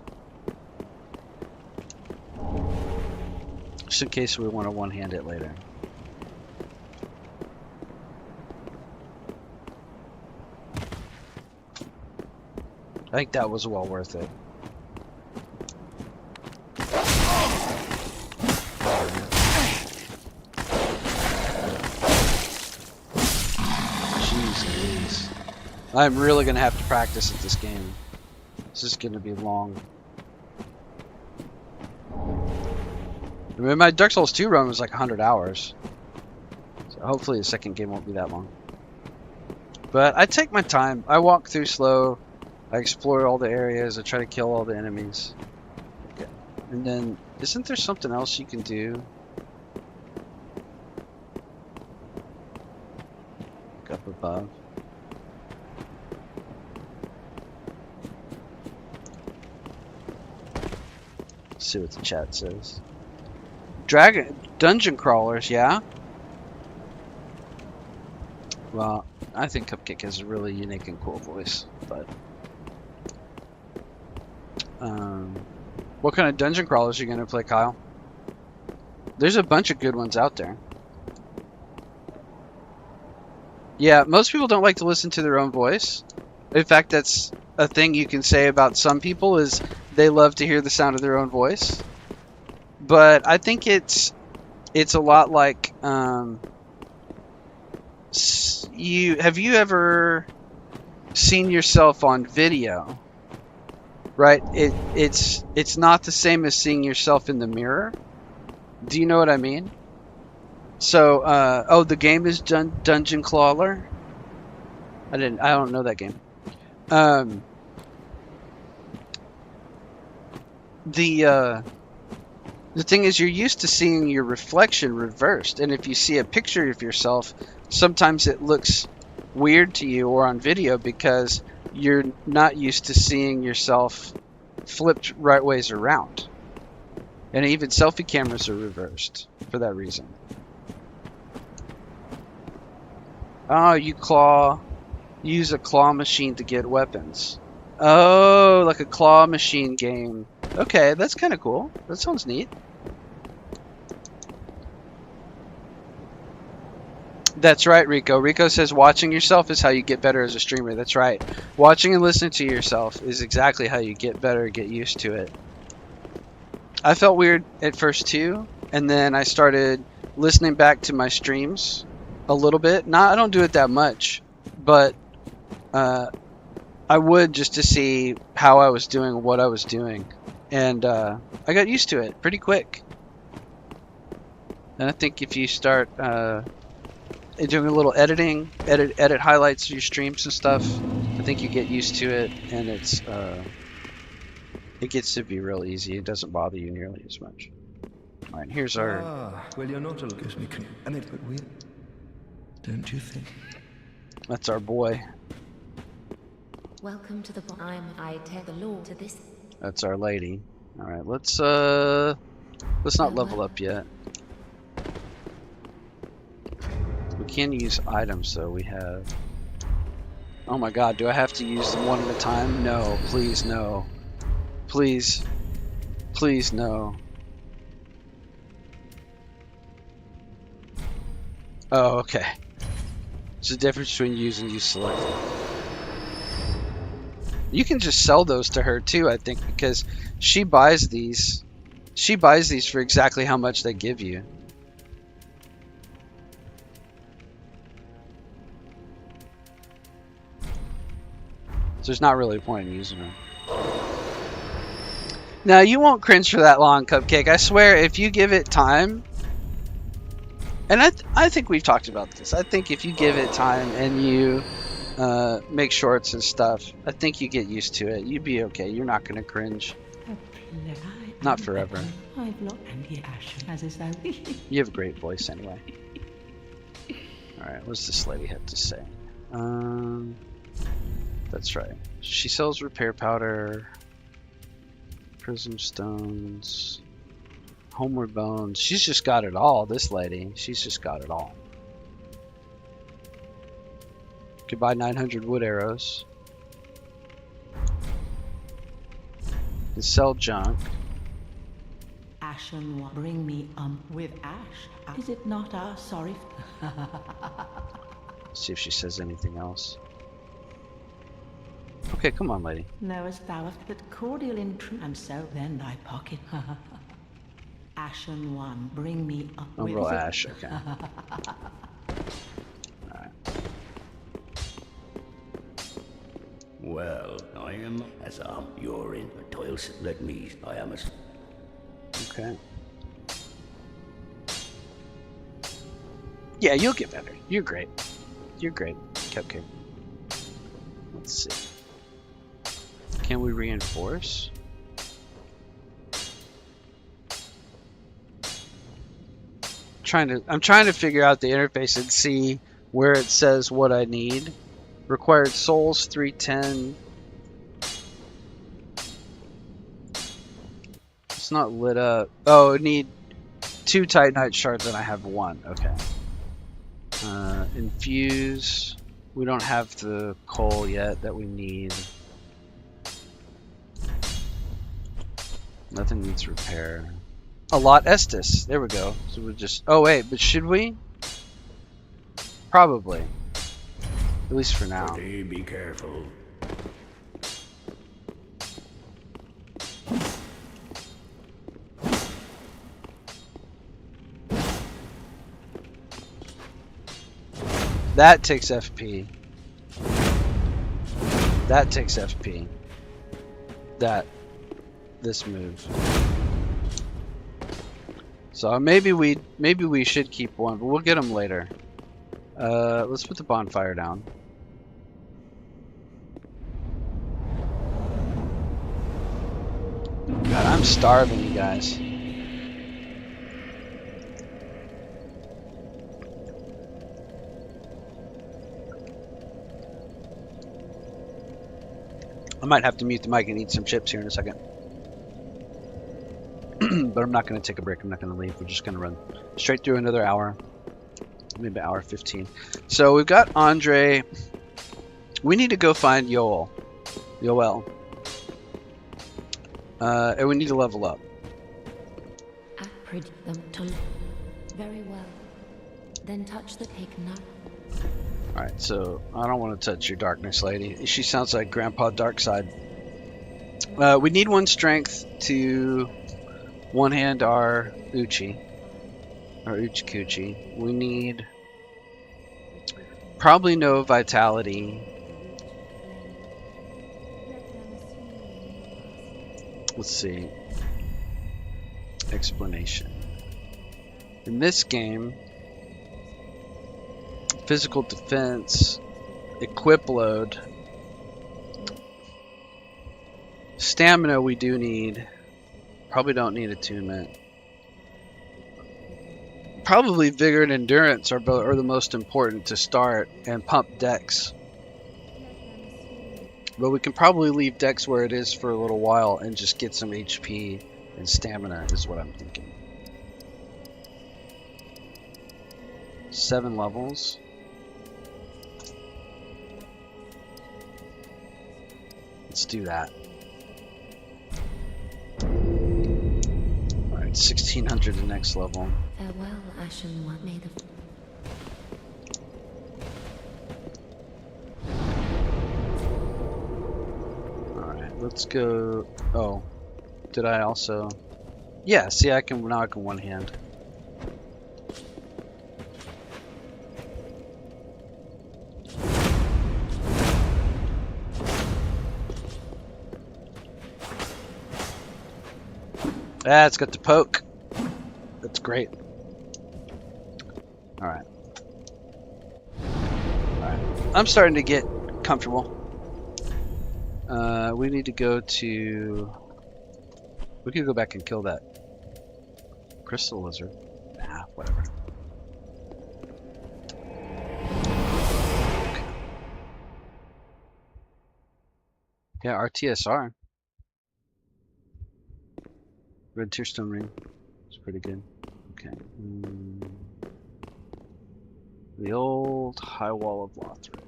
Just in case we want to one-hand it later. I think that was well worth it. Jeez. I'm really going to have to practice at this game. This is going to be long. I mean, my Dark Souls 2 run was like 100 hours. So hopefully the second game won't be that long. But I take my time. I walk through slow. I explore all the areas. I try to kill all the enemies. Okay. And then, isn't there something else you can do? Look up above. Let's see what the chat says. Dungeon crawlers, yeah? Well, I think Cupcake has a really unique and cool voice, but... what kind of dungeon crawlers are you going to play, Kyle? There's a bunch of good ones out there. Yeah, most people don't like to listen to their own voice. In fact, that's a thing you can say about some people, is they love to hear the sound of their own voice. But I think it's a lot like have you ever seen yourself on video? Right? It's not the same as seeing yourself in the mirror. Do you know what I mean? So oh, the game is Dungeon Crawler. I don't know that game. The thing is, you're used to seeing your reflection reversed, and if you see a picture of yourself, sometimes it looks weird to you or on video because you're not used to seeing yourself flipped right ways around. And even selfie cameras are reversed for that reason. Oh, you use a claw machine to get weapons. Oh, like a claw machine game. Okay, that's kind of cool. That sounds neat. That's right, Rico. Rico says watching yourself is how you get better as a streamer. That's right. Watching and listening to yourself is exactly how you get better, get used to it. I felt weird at first too, and then I started listening back to my streams a little bit. I don't do it that much, but I would, just to see how I was doing, what I was doing. And I got used to it pretty quick. And I think if you start doing a little editing, edit highlights of your streams and stuff, I think you get used to it, and it gets to be real easy. It doesn't bother you nearly as much. All right, here's our... well, you're not a gives me a little bit weird, don't you think? That's our boy. Welcome to the I take the law to this. That's our lady. All right, let's not level up yet. We can use items though. We have. Oh my God, do I have to use them one at a time? No, please no. Please, please no. Oh, okay. There's a difference between use and use selected. You can just sell those to her too, I think, because she buys these. She buys these for exactly how much they give you. So there's not really a point in using them. Now, you won't cringe for that long, Cupcake. I swear, if you give it time, and I think we've talked about this. I think if you give it time and you make shorts and stuff, I think you get used to it. You'd be okay. You're not going to cringe. Not forever. You have a great voice anyway. Alright, what's this lady have to say? That's right. She sells repair powder, prism stones, homeward bones. She's just got it all, this lady. She's just got it all. Could buy 900 wood arrows. Can sell junk. Ashen one, bring me with ash. Is it not our sorry? See if she says anything else. Okay, come on, lady. Knowest thou of that cordial in truth, and so then thy pocket. Ashen one, bring me Oh, with roll ash. Okay. Well, I am as you're in a toilsome. Let me. I am a. Okay. Yeah, you'll get better. You're great. You're great, Cupcake. Let's see. Can we reinforce? I'm trying to figure out the interface and see where it says what I need. Required souls 310. It's not lit up. Oh, I need 2 Titanite shards and I have 1. Okay. Infuse. We don't have the coal yet that we need. Nothing needs repair. A lot Estus. There we go. So we just. Oh wait, but should we? Probably. At least for now. Be careful. That takes FP. That takes FP. This move. So maybe we should keep 1, but we'll get them later. Let's put the bonfire down. God, I'm starving, you guys. I might have to mute the mic and eat some chips here in a second. But I'm not going to take a break. I'm not going to leave. We're just going to run straight through another hour. Maybe hour 15. So we've got Andre. We need to go find Yoel. And we need to level up. I predict them to. Very well. Then touch the pig nut. Alright, so I don't want to touch your darkness lady. She sounds like Grandpa Darkside. We need 1 strength to one-hand our Uchi. Or Uchikuchi. We need probably no vitality. Let's see. Explanation. In this game, physical defense, equip load, stamina we do need. Probably don't need attunement. Probably vigor and endurance are the most important to start, and pump dex. But we can probably leave Dex where it is for a little while and just get some HP and stamina is what I'm thinking. 7 levels. Let's do that. Alright, 1600 the next level. Farewell, Ashen One. May the Let's go. Oh, did I also? Yeah. See, I can now. I can one hand. Ah, it's got the poke. That's great. All right. All right. I'm starting to get comfortable. We need to go to... We could go back and kill that crystal lizard. Nah, whatever. Okay. Yeah, RTSR. Red Tearstone Ring. It's pretty good. Okay. The old High Wall of Lorthric.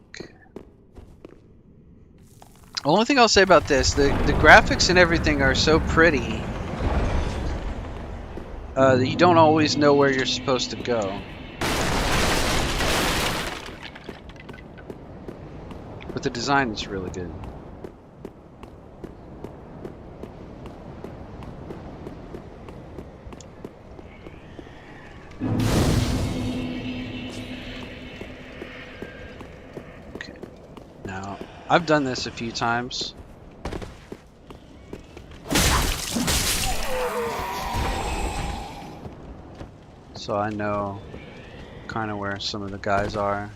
The only thing I'll say about this, the graphics and everything are so pretty that you don't always know where you're supposed to go. But the design is really good. Okay, now I've done this a few times. So I know kind of where some of the guys are.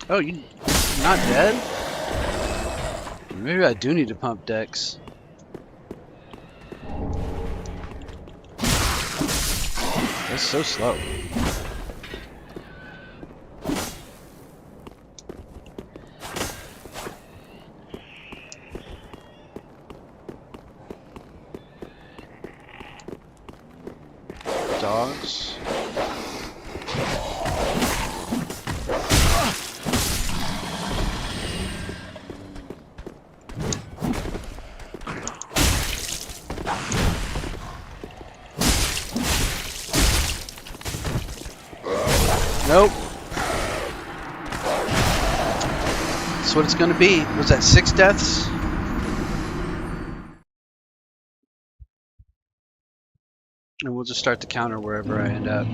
Oh, you're not dead? Maybe I do need to pump Dex. That's so slow. Dogs. Nope. That's what it's gonna be. Was that 6 deaths? And we'll just start the counter wherever I end up.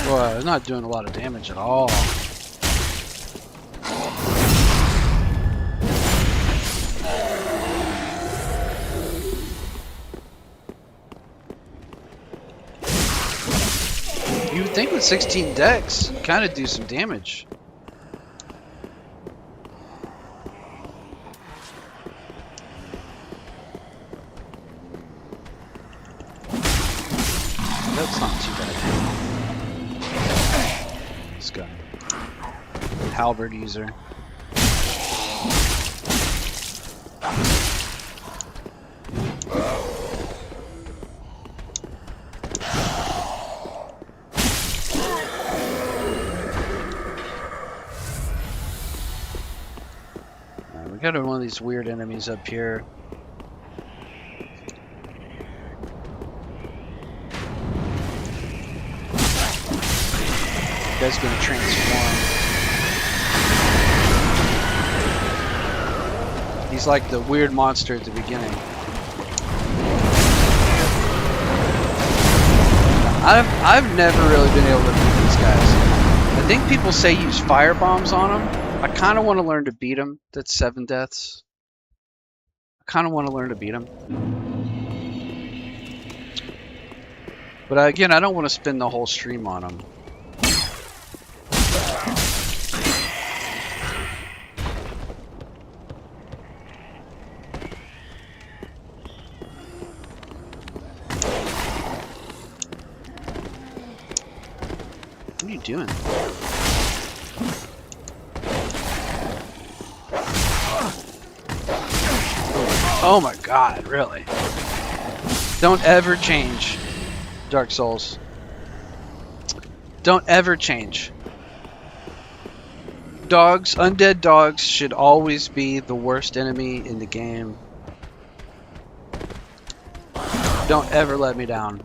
Well, it's not doing a lot of damage at all. You would think with 16 dex, kind of do some damage. That's not too bad. Let's go. Halberd user. We got one of these weird enemies up here. guy's gonna transform. He's like the weird monster at the beginning. I've never really been able to beat these guys. I think people say use fire bombs on them. I kind of want to learn to beat them. That's 7 deaths. I kind of want to learn to beat them. But again, I don't want to spend the whole stream on them. What are you doing? Oh my god, really? Don't ever change, Dark Souls. Don't ever change. Dogs, undead dogs should always be the worst enemy in the game. Don't ever let me down.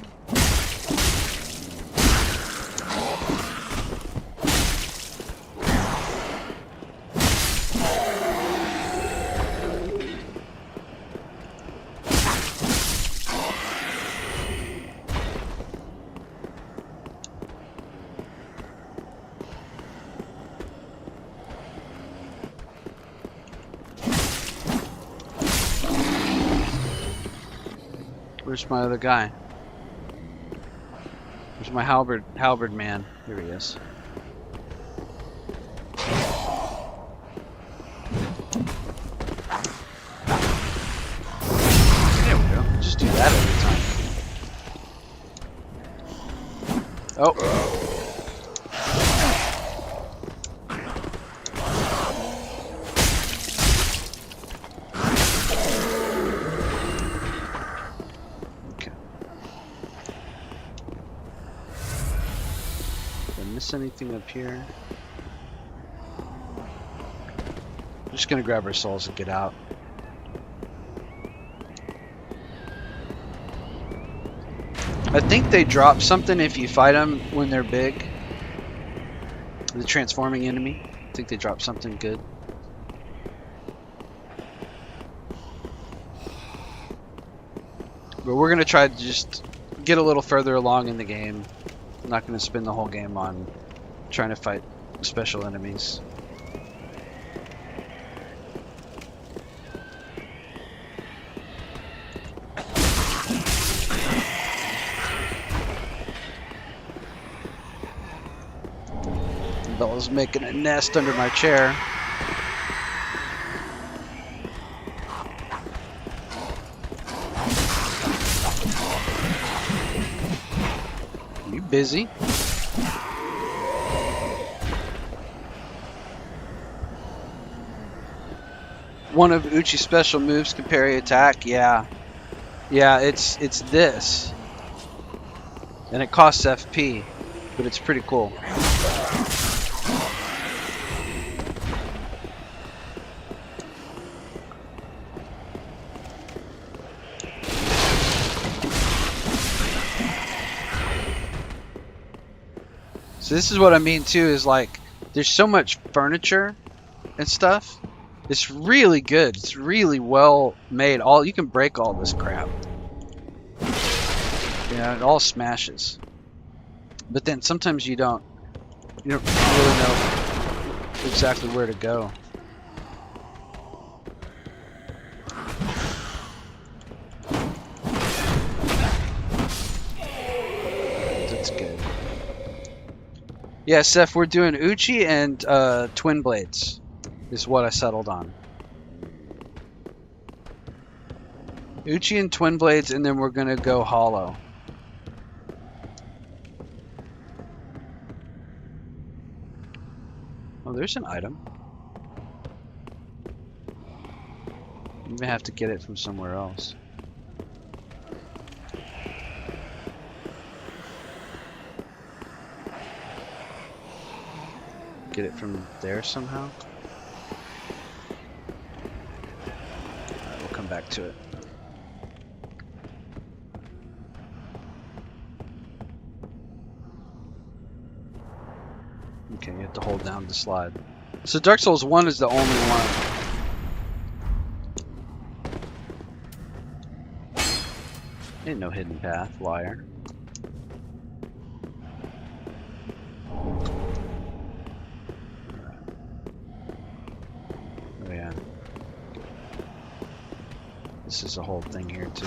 Where's my other guy? Where's my halberd man? Here he is. There we go. Just do that every time. Oh. Anything up here? I'm just gonna grab our souls and get out. I think they drop something if you fight them when they're big. The transforming enemy. I think they drop something good. But we're gonna try to just get a little further along in the game. I'm not gonna spend the whole game on trying to fight special enemies. Bella's making a nest under my chair. You busy? One of Uchi's special moves can parry attack. Yeah, it's this, and it costs FP, but it's pretty cool. So this is what I mean too. Is like there's so much furniture and stuff. It's really good. It's really well made. You can break all this crap. Yeah, it all smashes. But then sometimes you don't really know exactly where to go. That's good. Yeah, Seth, we're doing Uchi and Twin Blades. Is what I settled on. Uchi and Twin Blades, and then we're gonna go Hollow. Oh, there's an item. You may have to get it from somewhere else. Get it from there somehow? Come back to it. to hold down to slide. So Dark Souls 1 is the only one. Ain't no hidden path, liar. Oh yeah. This is a whole thing here too.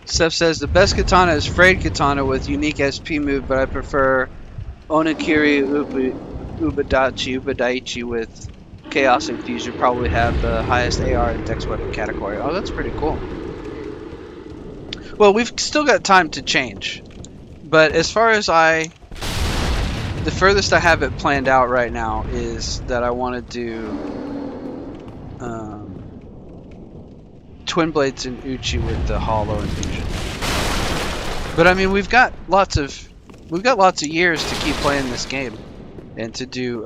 Seth says the best katana is frayed katana with unique SP move, but I prefer Onigiri Ubadaichi with Chaos Infusion. Probably have the highest AR and Dex weapon category. Oh, that's pretty cool. Well, we've still got time to change, but as far as the furthest I have it planned out right now is that I want to do Twin Blades and Uchi with the Hollow Infusion. But I mean, we've got lots of years to keep playing this game and to do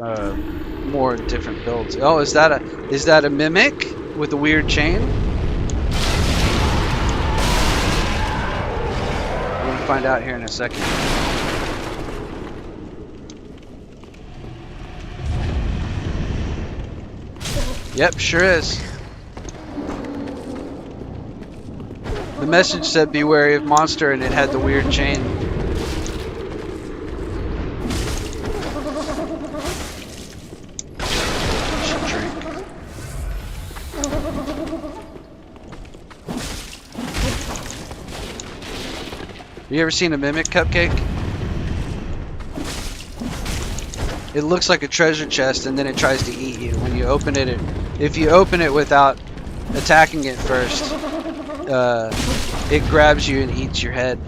more different builds. Oh, is that a mimic with a weird chain? We're gonna find out here in a second. Yep, sure is. The message said be wary of monster and it had the weird chain. Should drink. You ever seen a mimic cupcake? It looks like a treasure chest and then it tries to eat you. When you open it, if you open it without attacking it first, it grabs you and eats your head.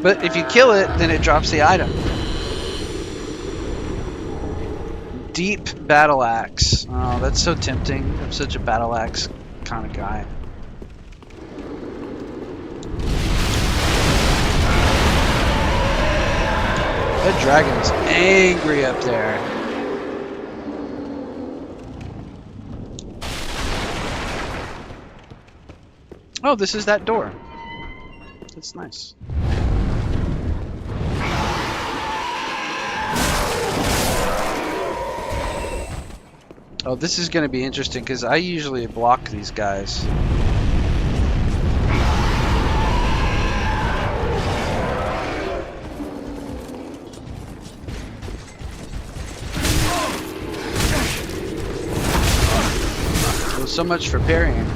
But if you kill it, then it drops the item. Deep battle axe. Oh, that's so tempting. I'm such a battle axe kind of guy. That dragon's angry up there. Oh, this is that door. That's nice. Oh, this is going to be interesting because I usually block these guys. Well, so much for parrying.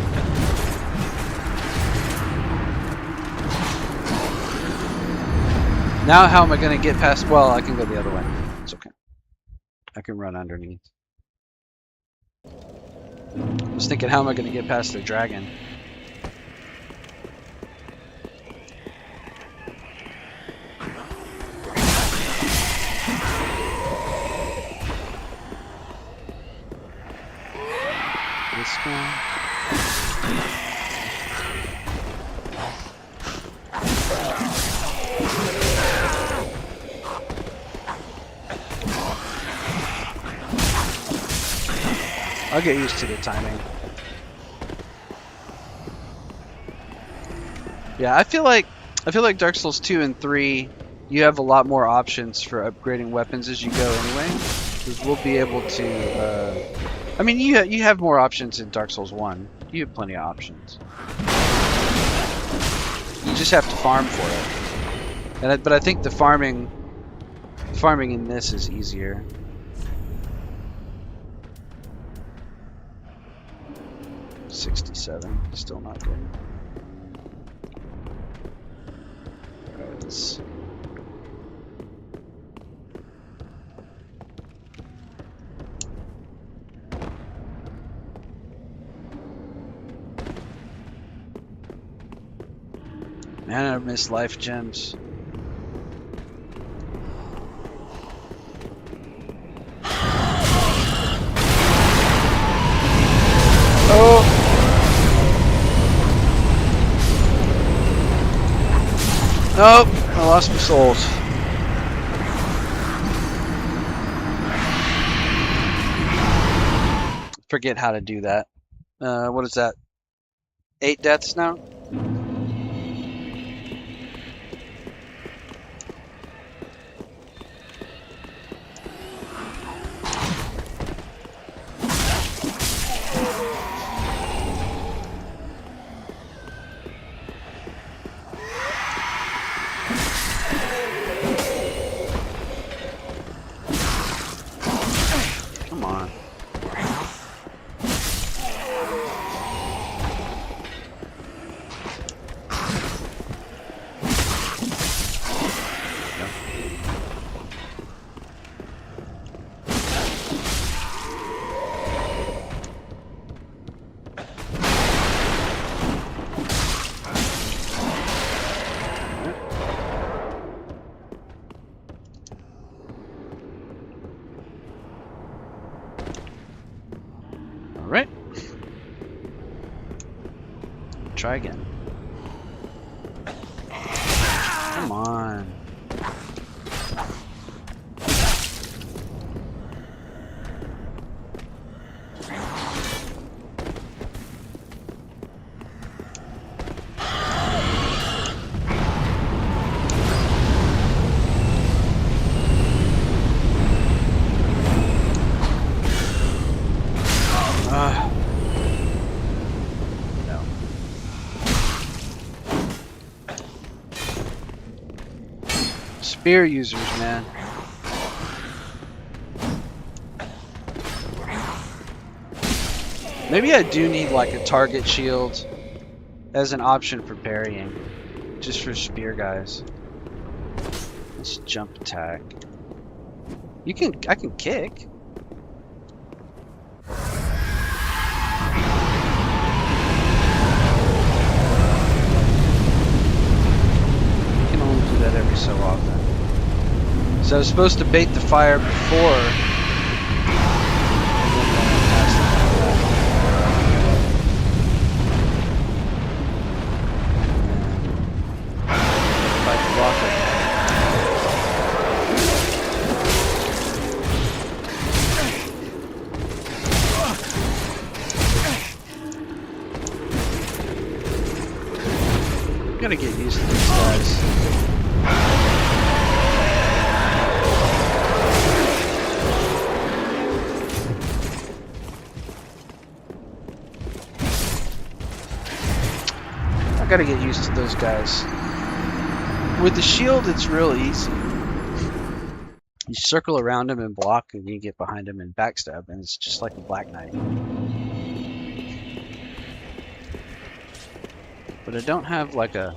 Now how am I going to get past? Well, I can go the other way. It's okay. I can run underneath. I was thinking, how am I going to get past the dragon? This guy. I'll get used to the timing. Yeah, I feel like Dark Souls 2 and 3, you have a lot more options for upgrading weapons as you go anyway. Because we'll be able to, I mean, you have more options in Dark Souls 1. You have plenty of options. You just have to farm for it. But I think the farming in this is easier. $67, still not good. Alright, let's... Man, I miss life gems. Oh! Nope, I lost my souls. Forget how to do that. What is that? 8 deaths now? Come on. Alright. Try again. Come on. No. Spear users, man. Maybe I do need like a target shield as an option for parrying, just for spear guys. Let's jump attack. I can kick. That every so often. So I was supposed to bait the fire before, and then pass it. Fight the Lorthric. I'm gonna get used to these guys. I gotta get used to those guys. With the shield, it's real easy. You circle around him and block, and you get behind him and backstab, and it's just like a Black Knight. But I don't have like a...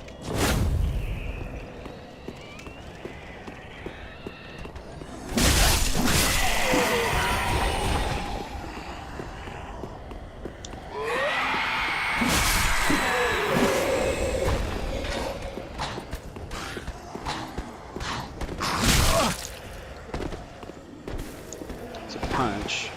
It's a punch.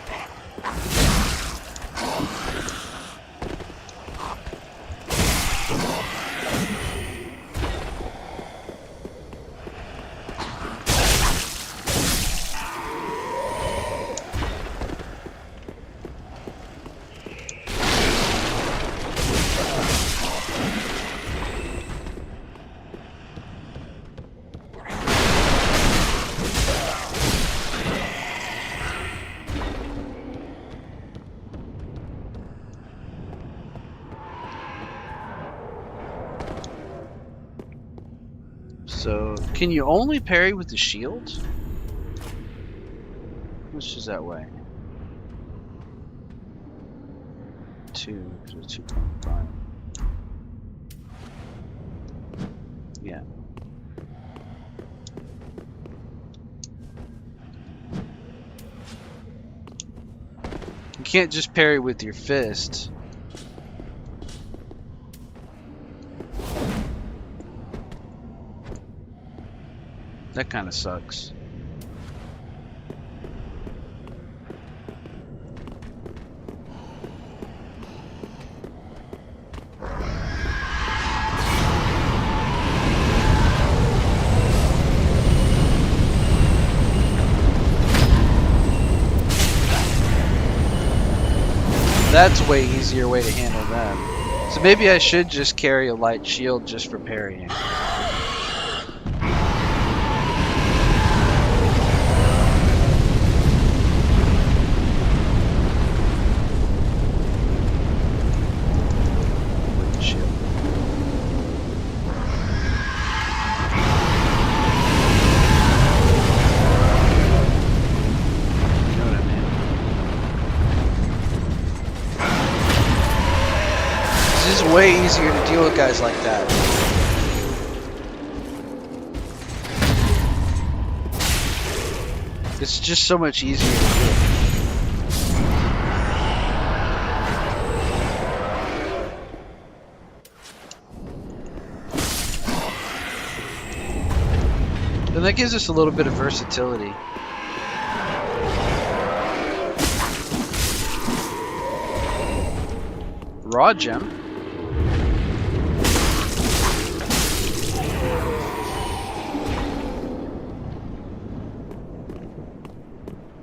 So, can you only parry with the shield? Which is that way? 2, so 2.5. Yeah. You can't just parry with your fist. That kind of sucks. That's a way easier way to handle them. So maybe I should just carry a light shield just for parrying. With the shield. You know what I mean? This is way easier to deal with guys like that. It's just so much easier to do. And that gives us a little bit of versatility. Raw gem.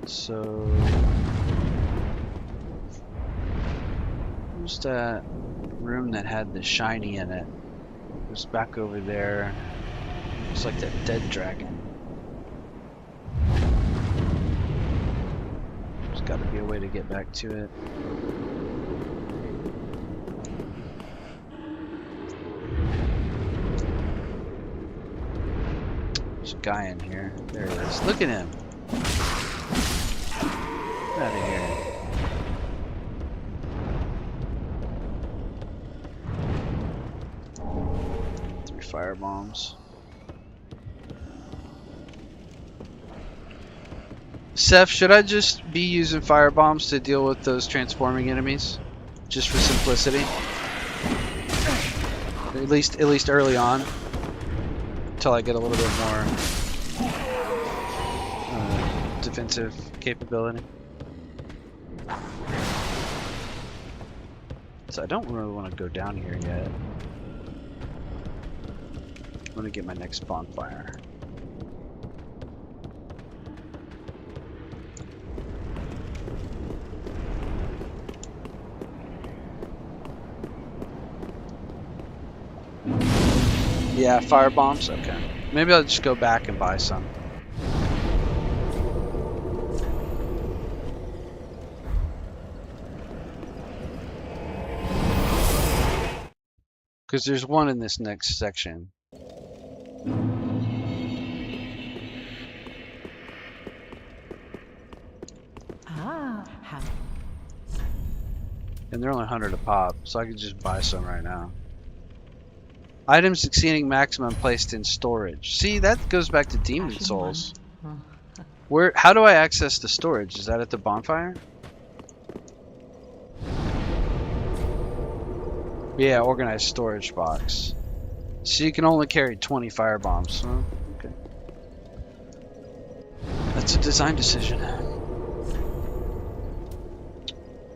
So, where's that room that had the shiny in it? It was back over there. It's like that dead dragon. There's got to be a way to get back to it. There's a guy in here. There he is. Look at him. Get out of here. Three fire bombs. Seth, should I just be using fire bombs to deal with those transforming enemies? Just for simplicity? At least early on. Until I get a little bit more defensive capability. So I don't really want to go down here yet. I want to get my next bonfire. Yeah, fire bombs? Okay. Maybe I'll just go back and buy some. Because there's one in this next section. And they're only 100 a pop, so I could just buy some right now. Items exceeding maximum placed in storage. See, that goes back to Demon Souls. Where? How do I access the storage? Is that at the bonfire? Yeah, organized storage box. So you can only carry 20 fire bombs. Huh? Okay. That's a design decision.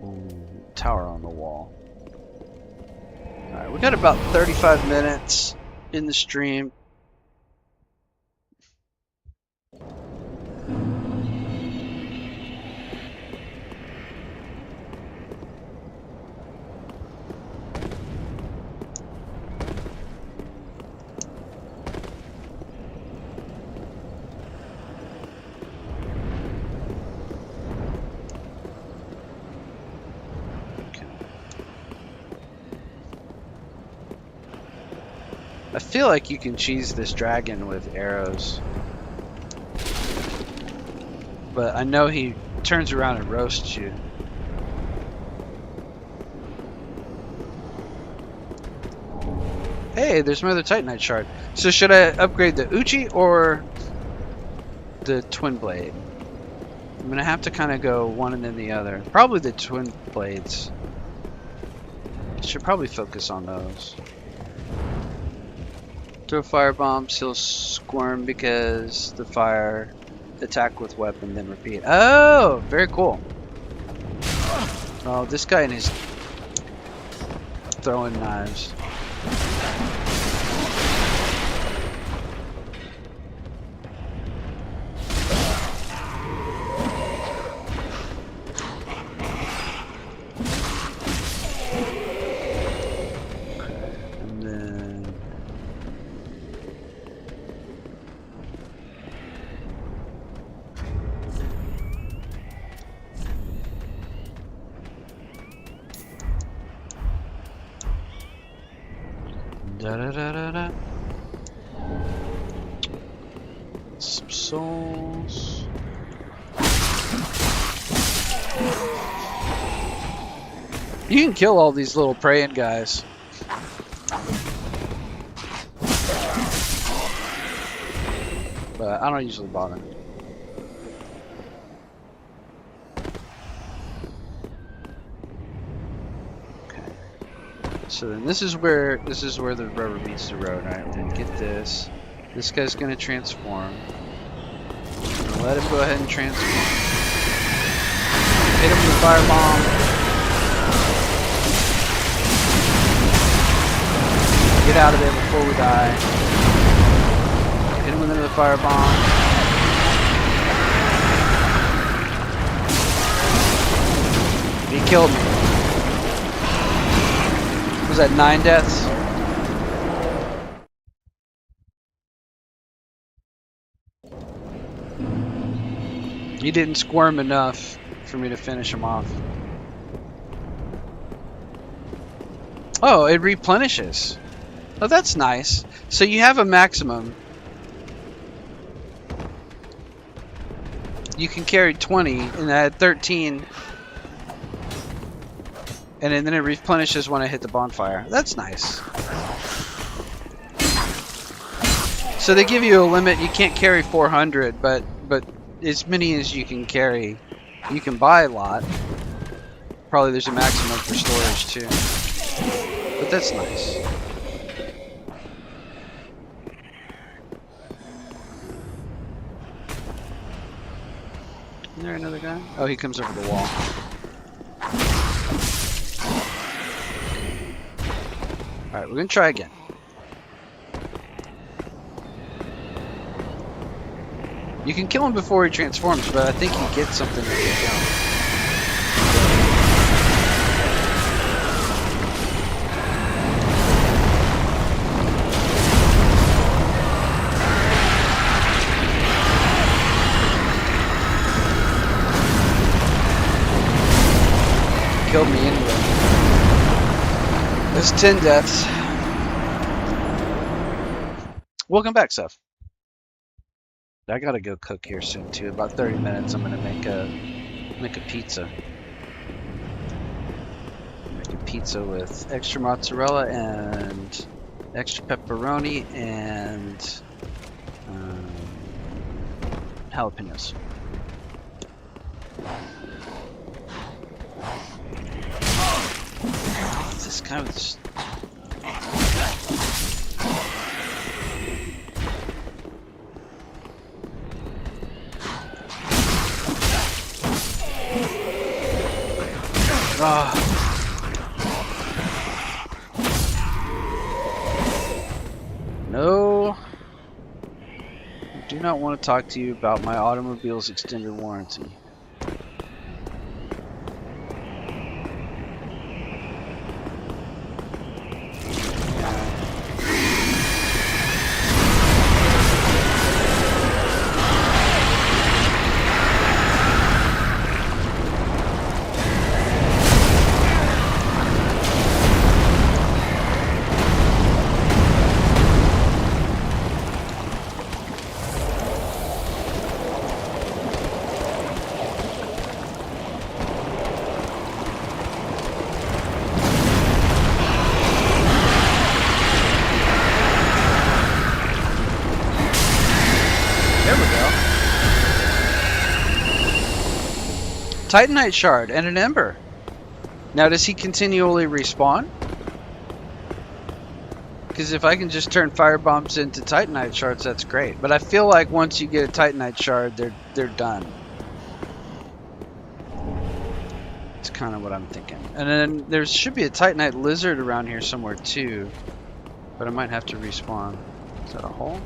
Ooh, tower on the wall. Alright, we got about 35 minutes in the stream. I I feel like you can cheese this dragon with arrows. But I know he turns around and roasts you. Hey, there's my other Titanite shard. So should I upgrade the Uchi or the Twin Blade? I'm gonna have to kind of go one and then the other. Probably the Twin Blades. Should probably focus on those. Throw fire bombs, he'll squirm because the fire. Attack with weapon, then repeat. Oh, very cool. Oh, this guy and his throwing knives. And then da da da da da. Some souls. You can kill all these little praying guys. But I don't usually bother. So then this is where the rubber meets the road. Alright, then get this. This guy's gonna transform. I'm gonna let him go ahead and transform. Hit him with a firebomb. Get out of there before we die. Hit him with another firebomb. He killed me. Was that 9 deaths? He didn't squirm enough for me to finish him off. Oh, it replenishes. Oh, that's nice. So you have a maximum. You can carry 20, and I had 13. And then it replenishes when I hit the bonfire. That's nice. So they give you a limit. You can't carry 400, but as many as you can carry. You can buy a lot. Probably there's a maximum for storage too. But that's nice. Is there another guy? Oh, he comes over the wall. Alright, we're gonna try again. You can kill him before he transforms, but I think he gets something to get down. Killed me anyway. That's 10 deaths. Welcome back, Seth. I gotta go cook here soon too. About 30 minutes. I'm gonna make a pizza. Make a pizza with extra mozzarella and extra pepperoni and jalapenos. This guy was. No. I do not want to talk to you about my automobile's extended warranty. Titanite shard and an ember. Now, does he continually respawn? Because if I can just turn fire bombs into Titanite shards, that's great. But I feel like once you get a Titanite shard, they're done. It's kind of what I'm thinking. And then there should be a Titanite lizard around here somewhere too. But I might have to respawn. Is that a hole?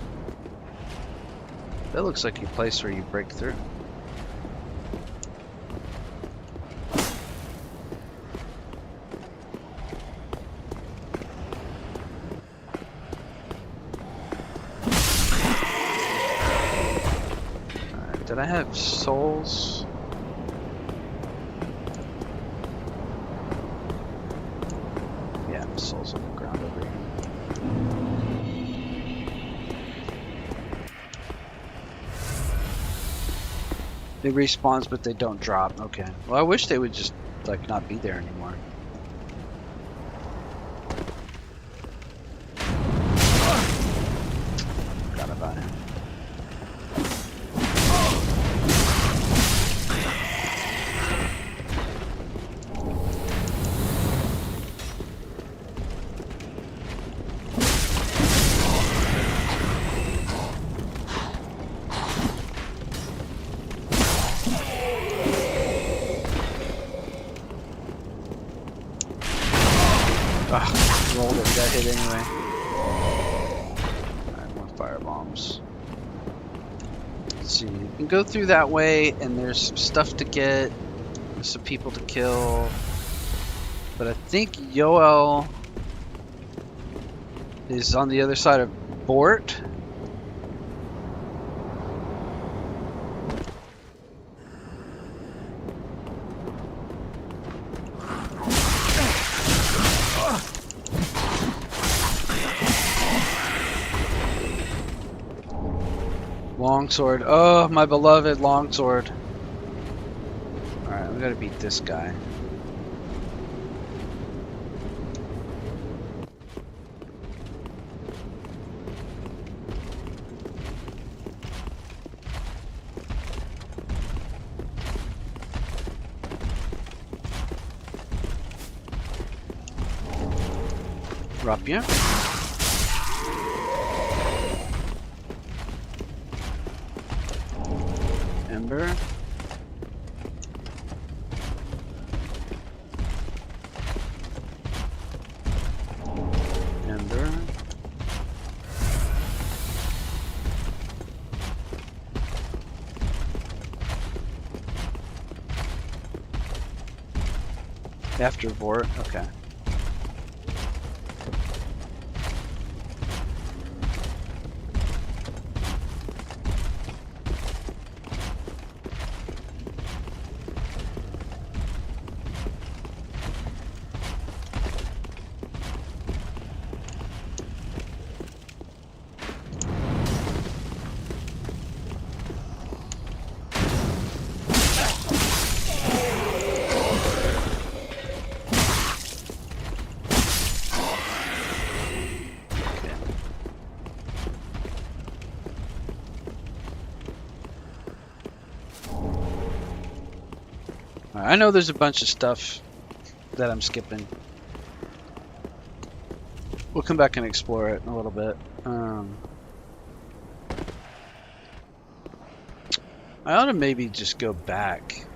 That looks like a place where you break through. Alright, did I have souls? Yeah, souls on the ground over here. They respawns, but they don't drop. Okay. Well, I wish they would just, like, not be there anymore. Forgot about him. Rolled it, got hit anyway. Alright, more fire bombs. Let's see, you can go through that way, and there's some stuff to get, there's some people to kill. But I think Yoel is on the other side of Bort. Longsword. Oh, my beloved longsword. Alright, we gotta beat this guy. Rapier. Ember. Ember. After Vort, okay. I know there's a bunch of stuff that I'm skipping. We'll come back and explore it in a little bit. I ought to maybe just go back.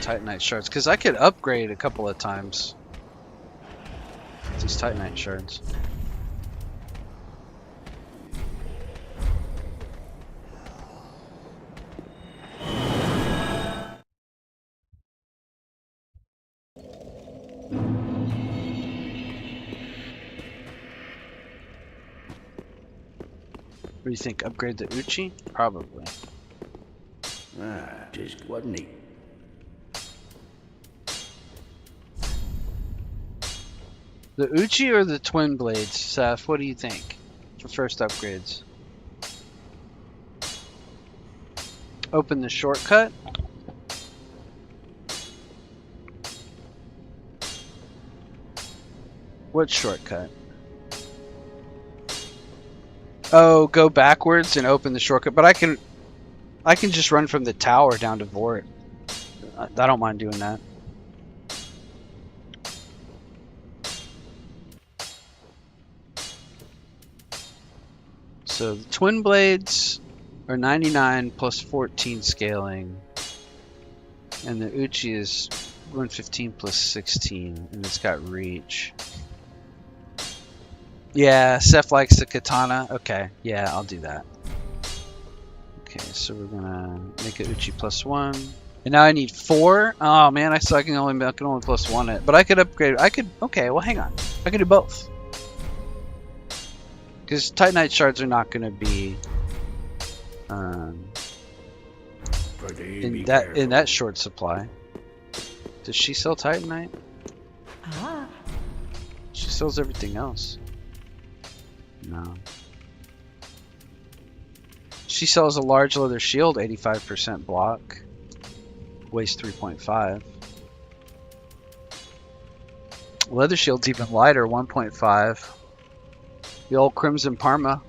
Titanite shards, because I could upgrade a couple of times these Titanite shards. What do you think? Upgrade the Uchi? Probably. Just wasn't he? The Uchi or the Twin Blades, Seth? What do you think for first upgrades? Open the shortcut. What shortcut? Oh, go backwards and open the shortcut. But I can just run from the tower down to Vort. I don't mind doing that. So the twin blades are 99 plus 14 scaling, and the Uchi is 115 plus 16, and it's got reach. Yeah, Seth likes the katana. Okay, yeah, I'll do that. Okay, so we're gonna make it Uchi plus 1. And now I need 4. Oh man, I can only plus 1 it. But I could upgrade. Okay, well hang on. I could do both. Because Titanite shards are not going to be in that short supply. Does she sell Titanite? Ah. She sells everything else. No. She sells a large leather shield, 85% block. Weighs 3.5. Leather shield's even lighter, 1.5. The old Crimson Parma.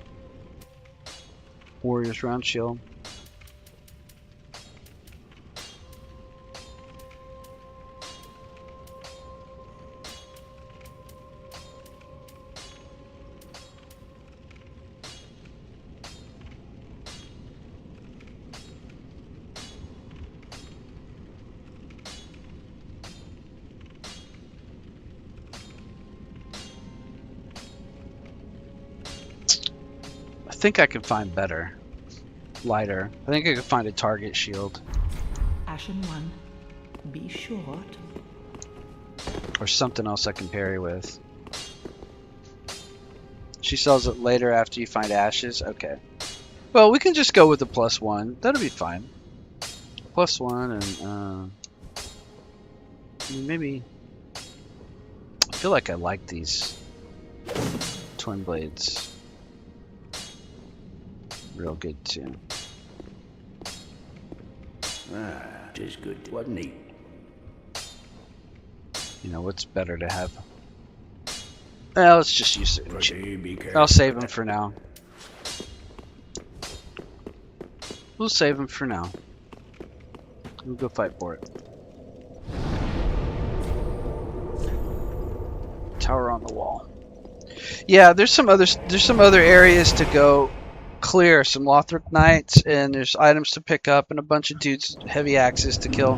Warrior's round shield. I think I can find better. Lighter. I think I can find a target shield. Ashen one, be short. Or something else I can parry with. She sells it later after you find ashes? Okay. Well, we can just go with the plus 1. That'll be fine. Plus 1 and maybe... I feel like I like these twin blades. Real good too. Ah, just good, wasn't he? You know, what's better to have? Well, let's just use it. Be careful. I'll save them for now. We'll save them for now. We'll go fight for it. Tower on the wall. Yeah, there's some other areas to go clear, some Lorthric Knights, and there's items to pick up and a bunch of dudes, heavy axes to kill.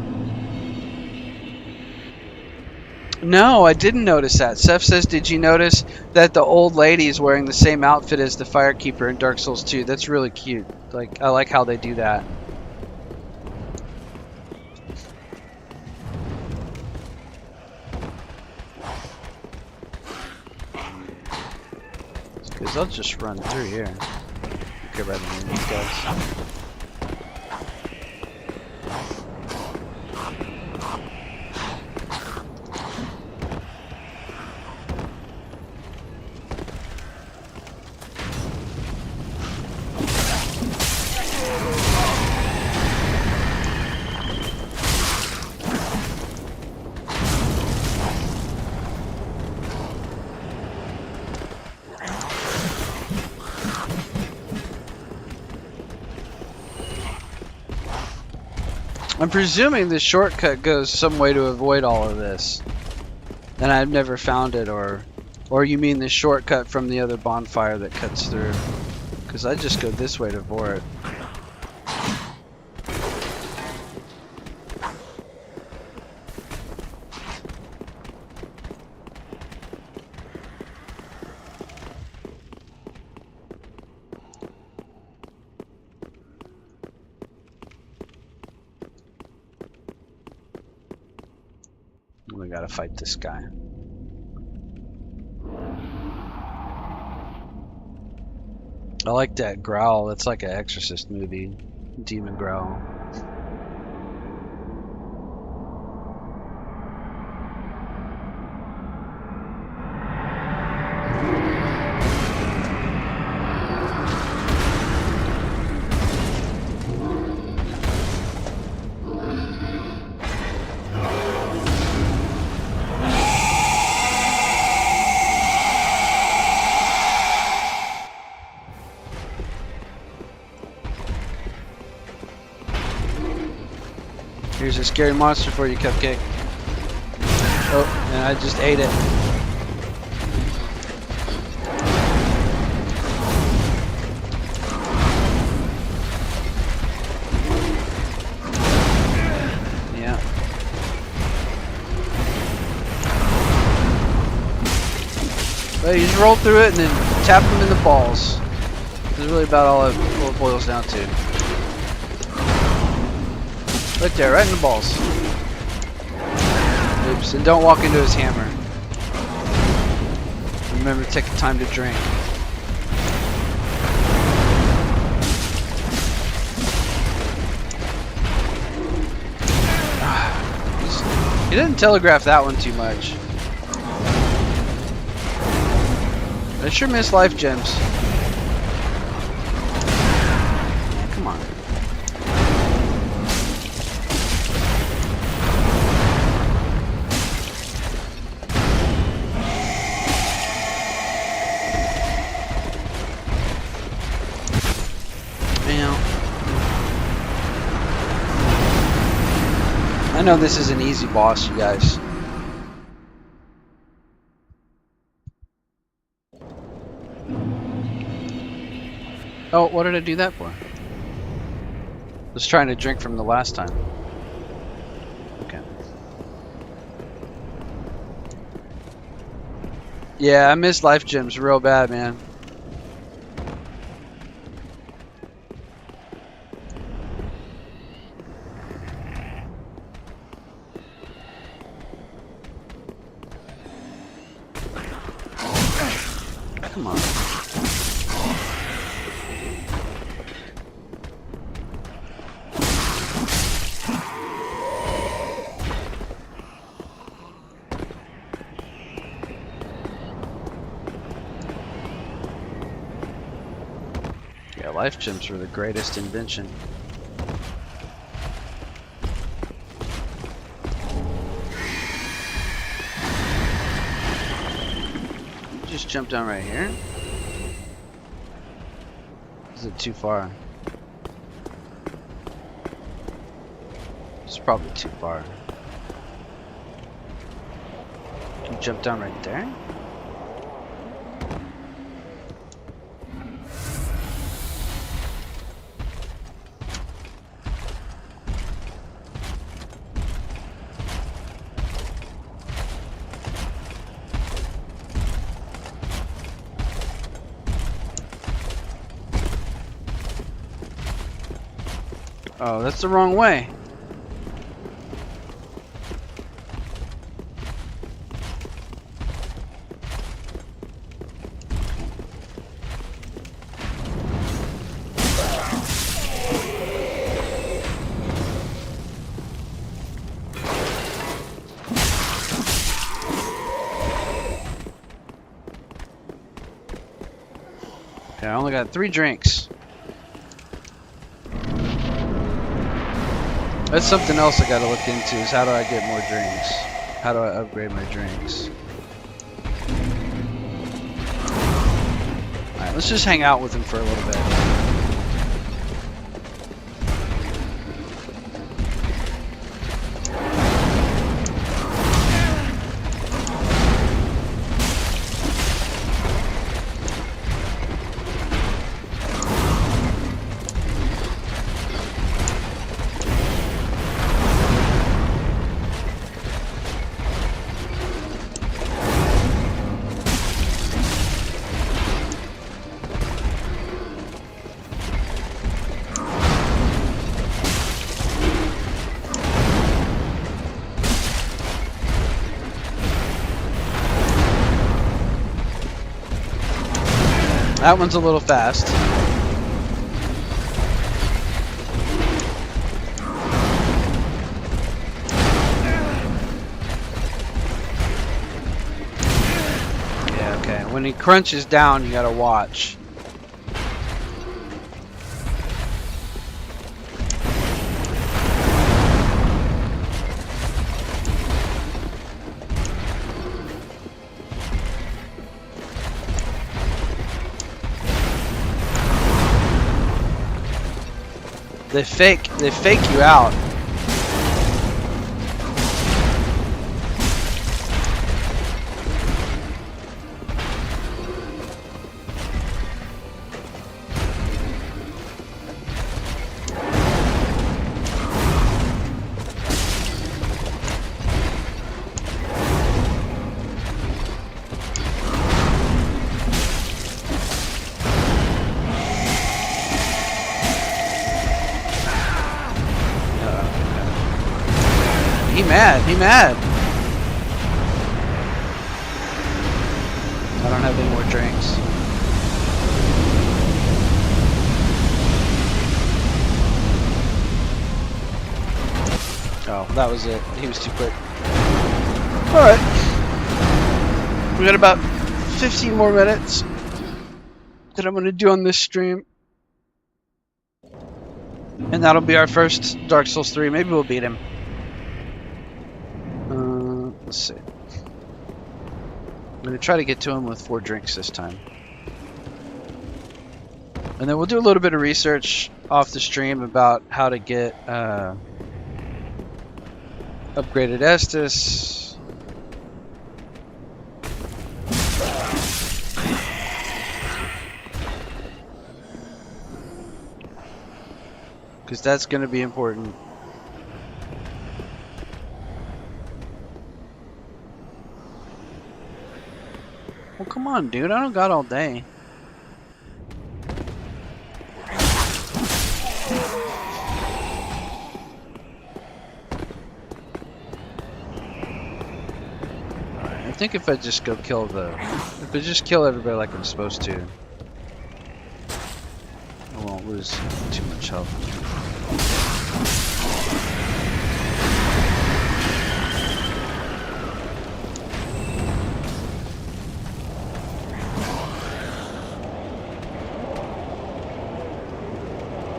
No, I didn't notice that. Seth says, did you notice that the old lady is wearing the same outfit as the Firekeeper in Dark Souls 2? That's really cute. Like, I like how they do that. Because I'll just run through here. Okay, right in these guys. I'm presuming the shortcut goes some way to avoid all of this. And I've never found it, or you mean the shortcut from the other bonfire that cuts through? Because I just go this way to Vort. We gotta fight this guy. I like that growl. It's like an Exorcist movie. Demon growl. Here's a scary monster for you, Cupcake. Oh, and I just ate it. Yeah. But you just roll through it and then tap them in the balls. That's really about all it boils down to. Right there, right in the balls. Oops, and don't walk into his hammer. Remember to take the time to drink. He didn't telegraph that one too much. I sure miss life gems. Yeah, come on. I know this is an easy boss, you guys. Oh, what did I do that for? I was trying to drink from the last time. Okay. Yeah, I miss life gems real bad, man. Come on. Yeah, life gems were the greatest invention. Just jump down right here. Is it too far? It's probably too far. Can you jump down right there? Oh, that's the wrong way. Okay, I only got 3 drinks. That's something else I gotta look into, is how do I get more drinks? How do I upgrade my drinks? Alright, let's just hang out with him for a little bit. That one's a little fast. Yeah, okay. When he crunches down, you gotta watch. They fake you out. mad. He mad. I don't have any more drinks. Oh, that was it. He was too quick. Alright. We got about 15 more minutes that I'm going to do on this stream. And that'll be our first Dark Souls 3. Maybe we'll beat him. Let's see. I'm going to try to get to him with 4 drinks this time. And then we'll do a little bit of research off the stream about how to get upgraded Estus. Because that's going to be important. Well, come on, dude. I don't got all day. I think if I just go kill if I just kill everybody like I'm supposed to, I won't lose too much health.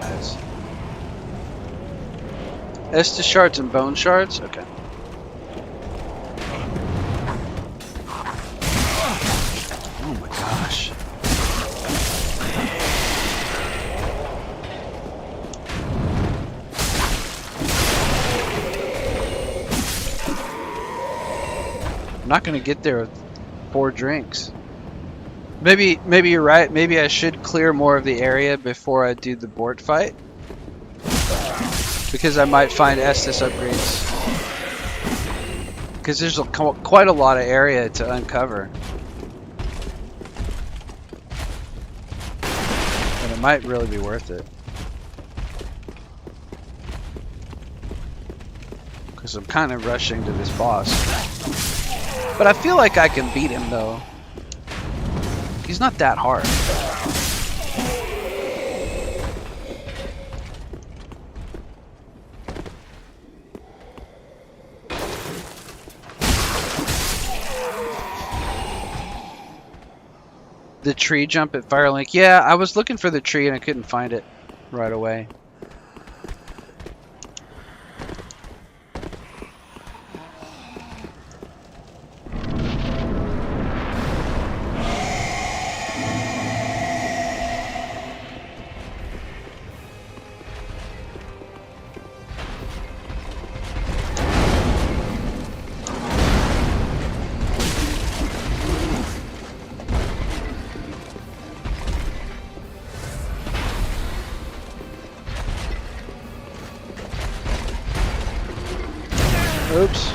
Nice. Estus shards and bone shards? Okay. Oh my gosh. I'm not gonna get there with 4 drinks. Maybe you're right. Maybe I should clear more of the area before I do the board fight, because I might find Estus upgrades. Because there's quite a lot of area to uncover, and it might really be worth it. Because I'm kind of rushing to this boss. But I feel like I can beat him, though. He's not that hard. The tree jump at Firelink. Yeah, I was looking for the tree and I couldn't find it right away. Oops.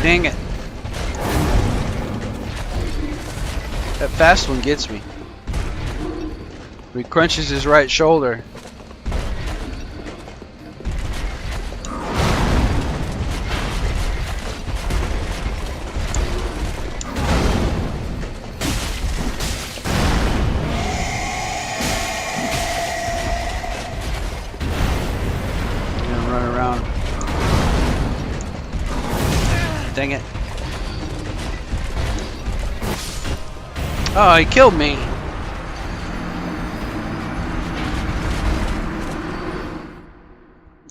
Dang it. That fast one gets me. He crunches his right shoulder. Gonna run around. Dang it. Oh, he killed me.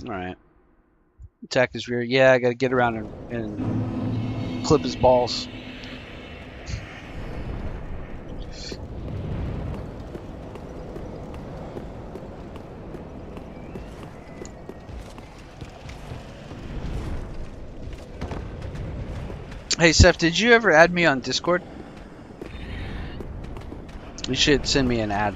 Alright. Attack his rear. Yeah, I gotta get around and clip his balls. Hey, Seth, did you ever add me on Discord? You should send me an ad.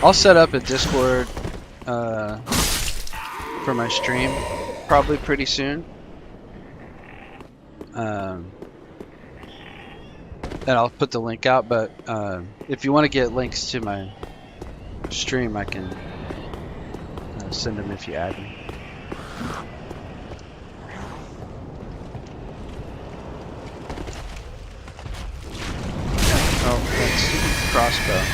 I'll set up a Discord for my stream probably pretty soon. And I'll put the link out, but if you want to get links to my stream, I can send them if you add me. Oh, that stupid crossbow.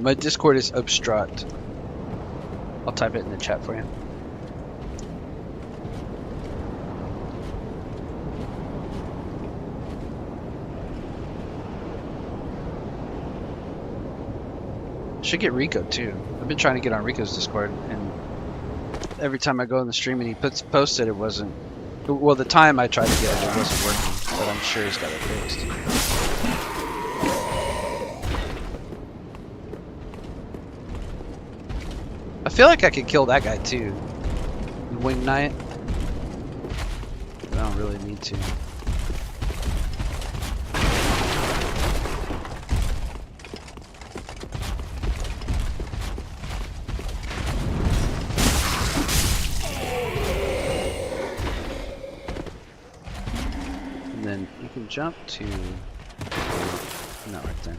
My Discord is obstruct. I'll type it in the chat for you. Should get Rico too. I've been trying to get on Rico's Discord, and every time I go in the stream and he posted, it wasn't. Well, the time I tried to get it, it wasn't working. But I'm sure he's got it fixed. I feel like I could kill that guy too. Wing Knight. But I don't really need to. And then you can jump to... Not right there.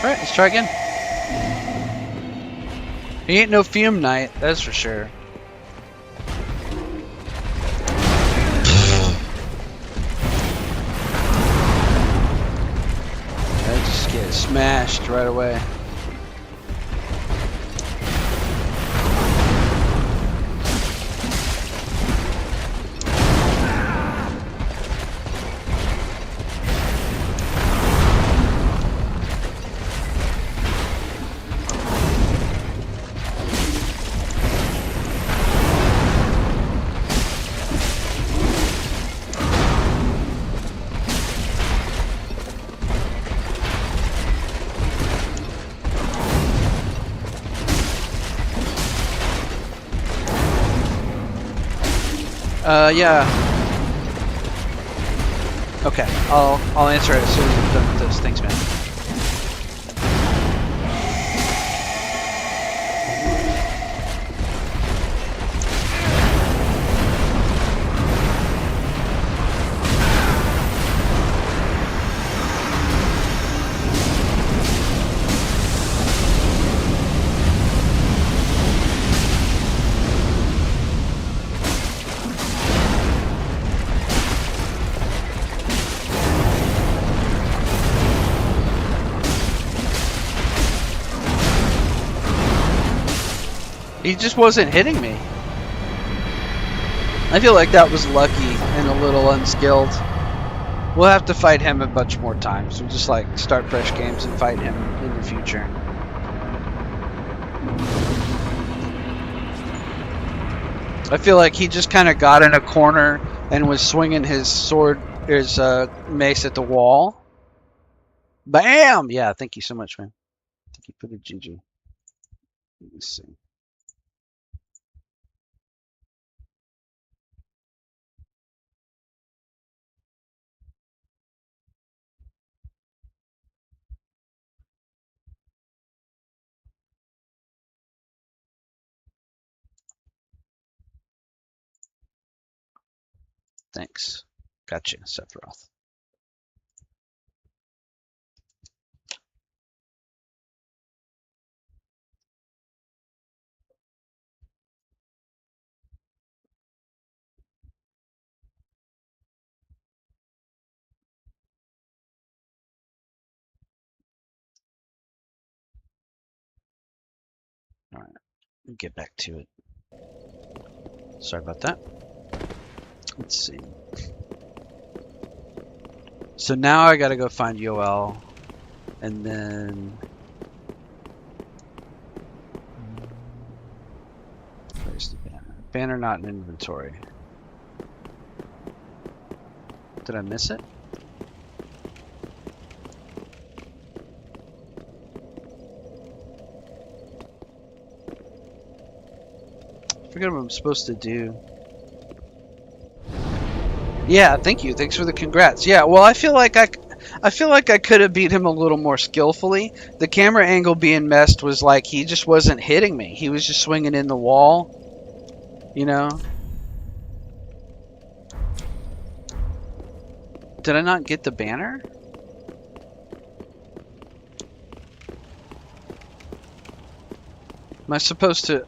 Alright, let's try again. He ain't no fume knight, that's for sure. I just get smashed right away. Yeah. Okay, I'll answer it as soon as I'm done with those things, man. He just wasn't hitting me. I feel like that was lucky and a little unskilled. We'll have to fight him a bunch more times. We'll just like start fresh games and fight him in the future. I feel like he just kind of got in a corner and was swinging his sword, his mace at the wall. Bam! Yeah, thank you so much, man. Thank you for the GG. Let me see. Thanks. Gotcha, Sephiroth. get back to it. Sorry about that. Let's see. So now I gotta go find Yoel, and then where's the banner? Banner not in inventory. Did I miss it? I forget what I'm supposed to do. Yeah, thank you. Thanks for the congrats. Yeah, well, I feel like I could have beat him a little more skillfully. The camera angle being messed was like he just wasn't hitting me. He was just swinging in the wall, you know? Did I not get the banner? Am I supposed to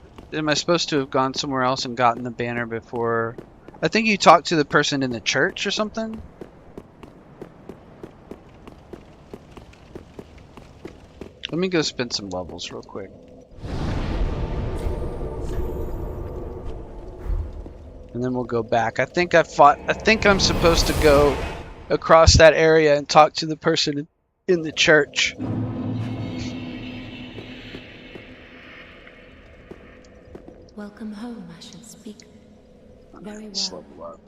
have gone somewhere else and gotten the banner before? I think you talked to the person in the church or something. Let me go spin some levels real quick. And then we'll go back. I think I'm supposed to go across that area and talk to the person in the church. Welcome home, I shall speak. Very Let's well. level up.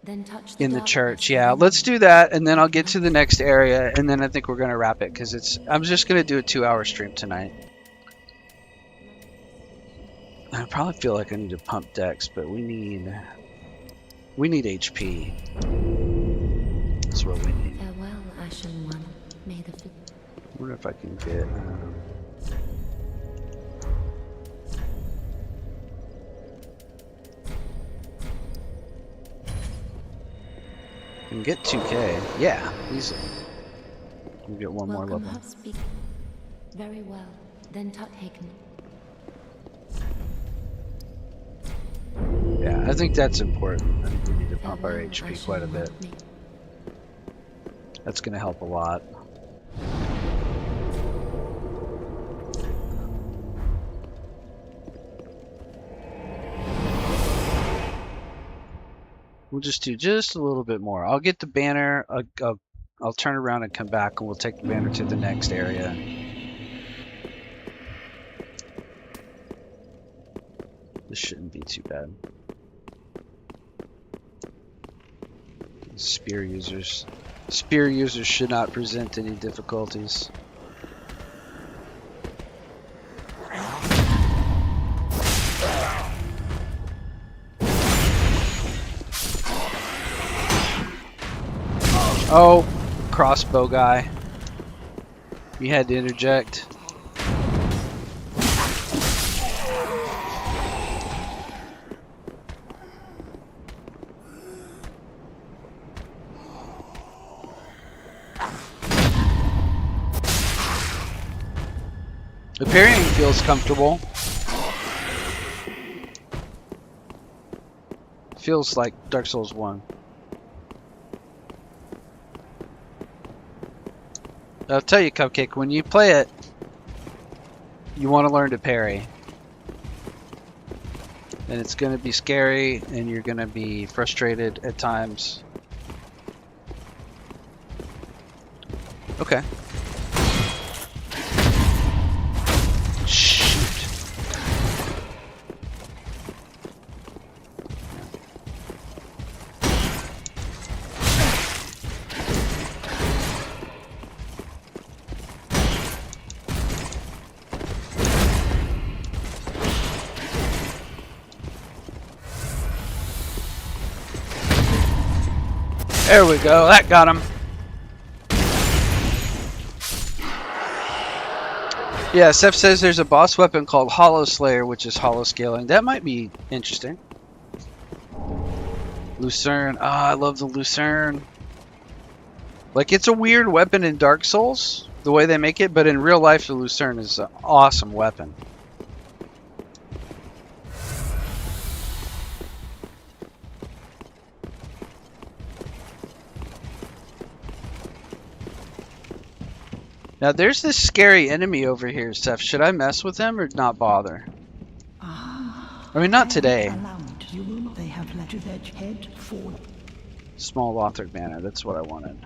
Then touch the In the darkness church, yeah. within Let's you. do that, and then I'll get to the next area, and then I think we're gonna wrap it because I'm just gonna do a 2-hour stream tonight. I probably feel like I need to pump dex, but we need HP. That's what we need. Farewell, Ashen One. May the I wonder if I can get. I can get 2K. Yeah, easily. We'll get one more welcome level. home, speak. Very well. Then touch Haken. Yeah, I think that's important. I think we need to pump our Farewell, HP Ashen quite a bit. One. That's gonna help a lot. We'll just do just a little bit more. I'll get the banner. I'll turn around and come back, and we'll take the banner to the next area. This shouldn't be too bad. Spear users should not present any difficulties. Oh, crossbow guy. You had to interject. The parrying feels comfortable. Feels like Dark Souls 1. I'll tell you, Cupcake, when you play it, you want to learn to parry. And it's going to be scary, and you're going to be frustrated at times. Okay. Shoot. There we go, that got him. Yeah, Seth says there's a boss weapon called Hollow Slayer, which is hollow scaling. That might be interesting. Lucerne. Ah, I love the Lucerne. Like, it's a weird weapon in Dark Souls, the way they make it, but in real life, the Lucerne is an awesome weapon. Now, there's this scary enemy over here, Seth. Should I mess with him or not bother? I mean, not today. They have let their head fall. Small Lorthric Manor, that's what I wanted.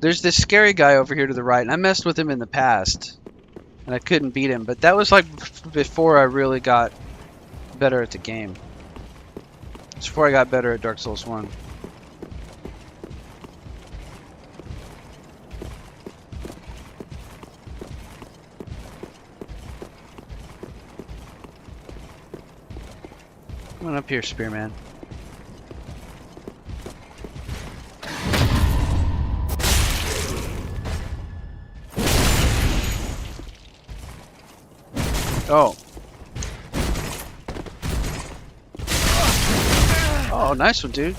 There's this scary guy over here to the right, and I messed with him in the past, and I couldn't beat him, but that was like before I really got better at the game. It's before I got better at Dark Souls 1. Come on up here, Spearman. Oh. Oh, nice one, dude.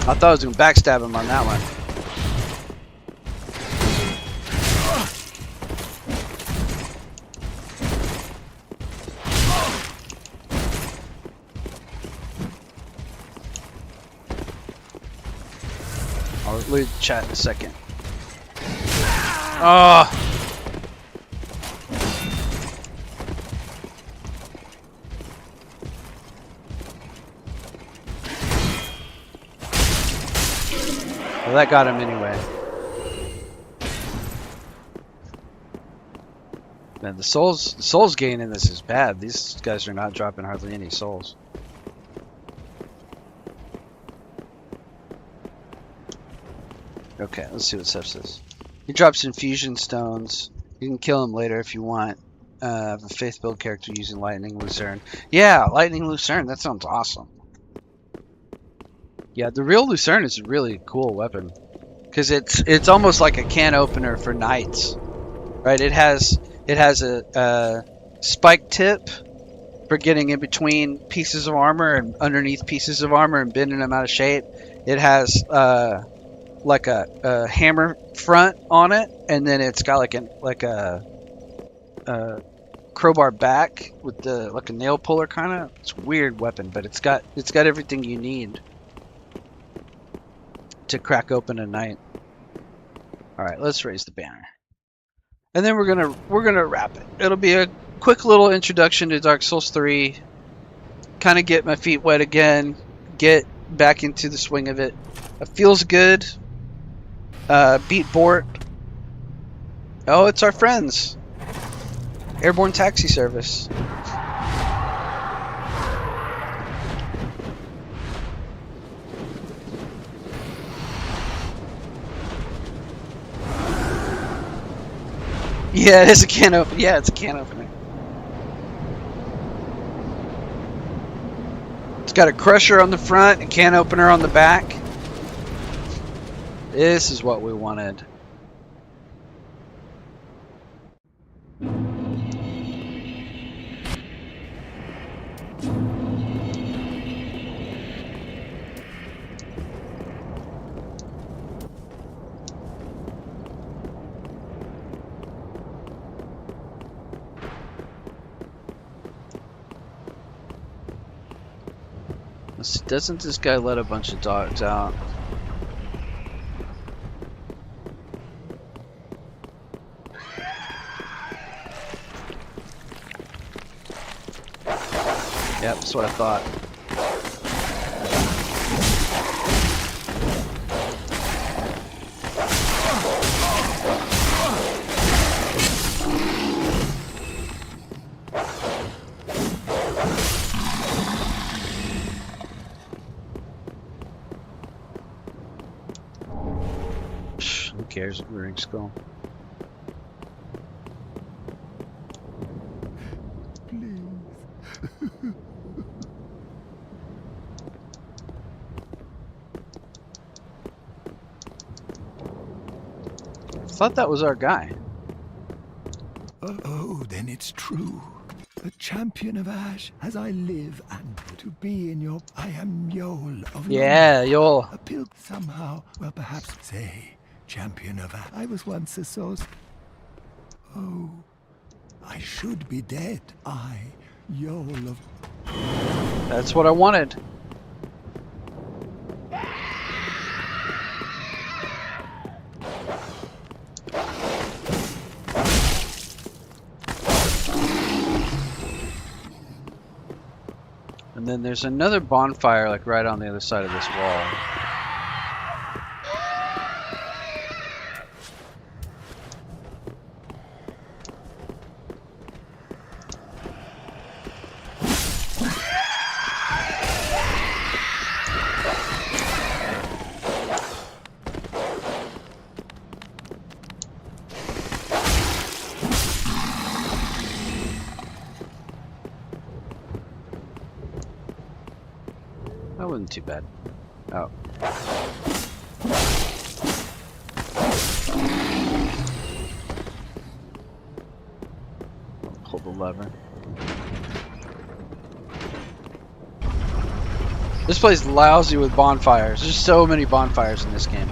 I thought I was going to backstab him on that one. I'll leave the chat in a second. Oh! Well, that got him anyway. Man, the souls gain in this is bad. These guys are not dropping hardly any souls. Okay, let's see what Seth says. He drops infusion stones. You can kill him later if you want. A faith build character using lightning lucerne. Yeah, lightning lucerne. That sounds awesome. Yeah, the real lucerne is a really cool weapon because it's almost like a can opener for knights, right? It has a spike tip for getting in between pieces of armor and underneath pieces of armor and bending them out of shape. It has like a hammer front on it, and then it's got like a crowbar back with the like a nail puller kind of. It's a weird weapon, but it's got everything you need to crack open a knight. All right, let's raise the banner, and then we're gonna wrap it. It'll be a quick little introduction to Dark Souls 3. Kind of get my feet wet again, get back into the swing of it. It feels good. Beat Bort. Oh, it's our friends. Airborne Taxi Service. Yeah, it is a can opener. Yeah, it's a can opener. It's got a crusher on the front, a can opener on the back. This is what we wanted. Doesn't this guy let a bunch of dogs out? Yep, that's what I thought. Who cares? Ring skull. I thought that was our guy. Oh, then it's true. The champion of Ash, as I live, and to be in your... I am Yol of Yeah, Yol. A pilgrim somehow, well, perhaps say, champion of Ash. I was once a source. Oh, I should be dead. I, Yol of... That's what I wanted. And then there's another bonfire like right on the other side of this wall. That wasn't too bad. Oh. Pull the lever. This place is lousy with bonfires. There's so many bonfires in this game.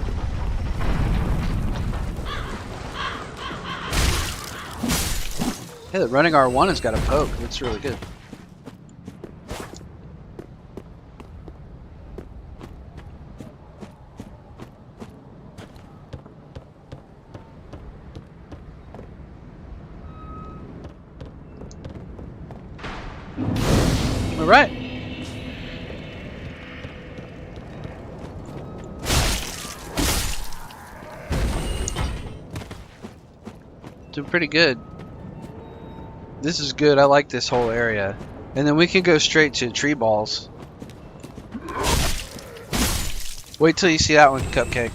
Hey, the running R1 has got a poke. That's really good. All right. Doing pretty good. This is good. I like this whole area. And then we can go straight to tree balls. Wait till you see that one, Cupcake.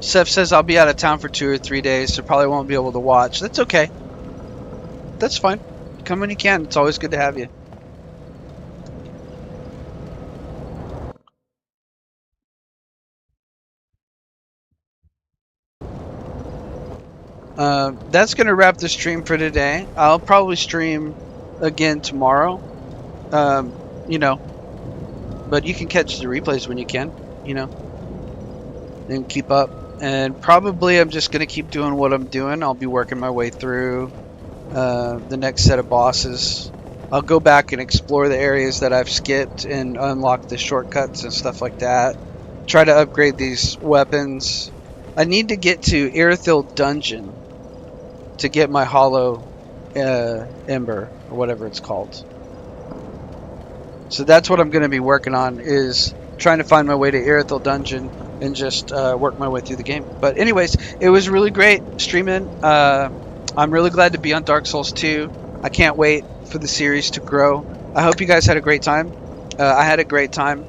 Seth says I'll be out of town for 2 or 3 days, so probably won't be able to watch. That's okay. That's fine. Come when you can. It's always good to have you. That's going to wrap the stream for today. I'll probably stream again tomorrow. You know, but you can catch the replays when you can, you know, and keep up. And probably I'm just going to keep doing what I'm doing. I'll be working my way through the next set of bosses. I'll go back and explore the areas that I've skipped and unlock the shortcuts and stuff like that. Try to upgrade these weapons. I need to get to Irithyll Dungeon to get my hollow ember or whatever it's called. So that's what I'm going to be working on, is trying to find my way to Irithyll Dungeon and just work my way through the game. But anyways, it was really great streaming. I'm really glad to be on Dark Souls 2. I can't wait for the series to grow. I hope you guys had a great time. I had a great time.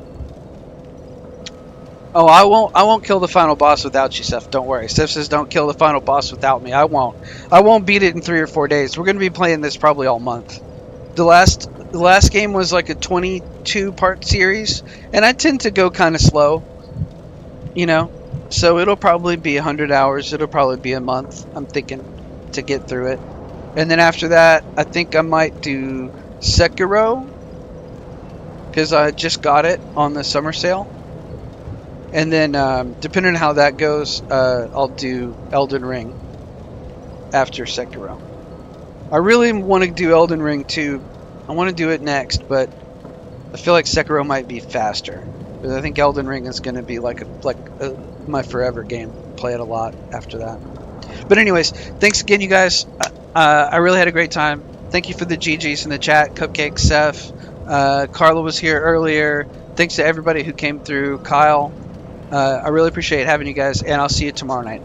Oh, I won't kill the final boss without you, Seth. Don't worry. Seth says don't kill the final boss without me. I won't beat it in 3 or 4 days. We're going to be playing this probably all month. The last game was like a 22-part series, and I tend to go kind of slow, you know. So it'll probably be 100 hours. It'll probably be a month, I'm thinking, to get through it. And then after that, I think I might do Sekiro, because I just got it on the summer sale. And then, depending on how that goes, I'll do Elden Ring after Sekiro. I really want to do Elden Ring too. I want to do it next, but I feel like Sekiro might be faster. Because I think Elden Ring is going to be like my forever game. Play it a lot after that. But anyways, thanks again, you guys. I really had a great time. Thank you for the GGs in the chat. Cupcake, Seth, Carla was here earlier. Thanks to everybody who came through. Kyle. I really appreciate having you guys, and I'll see you tomorrow night.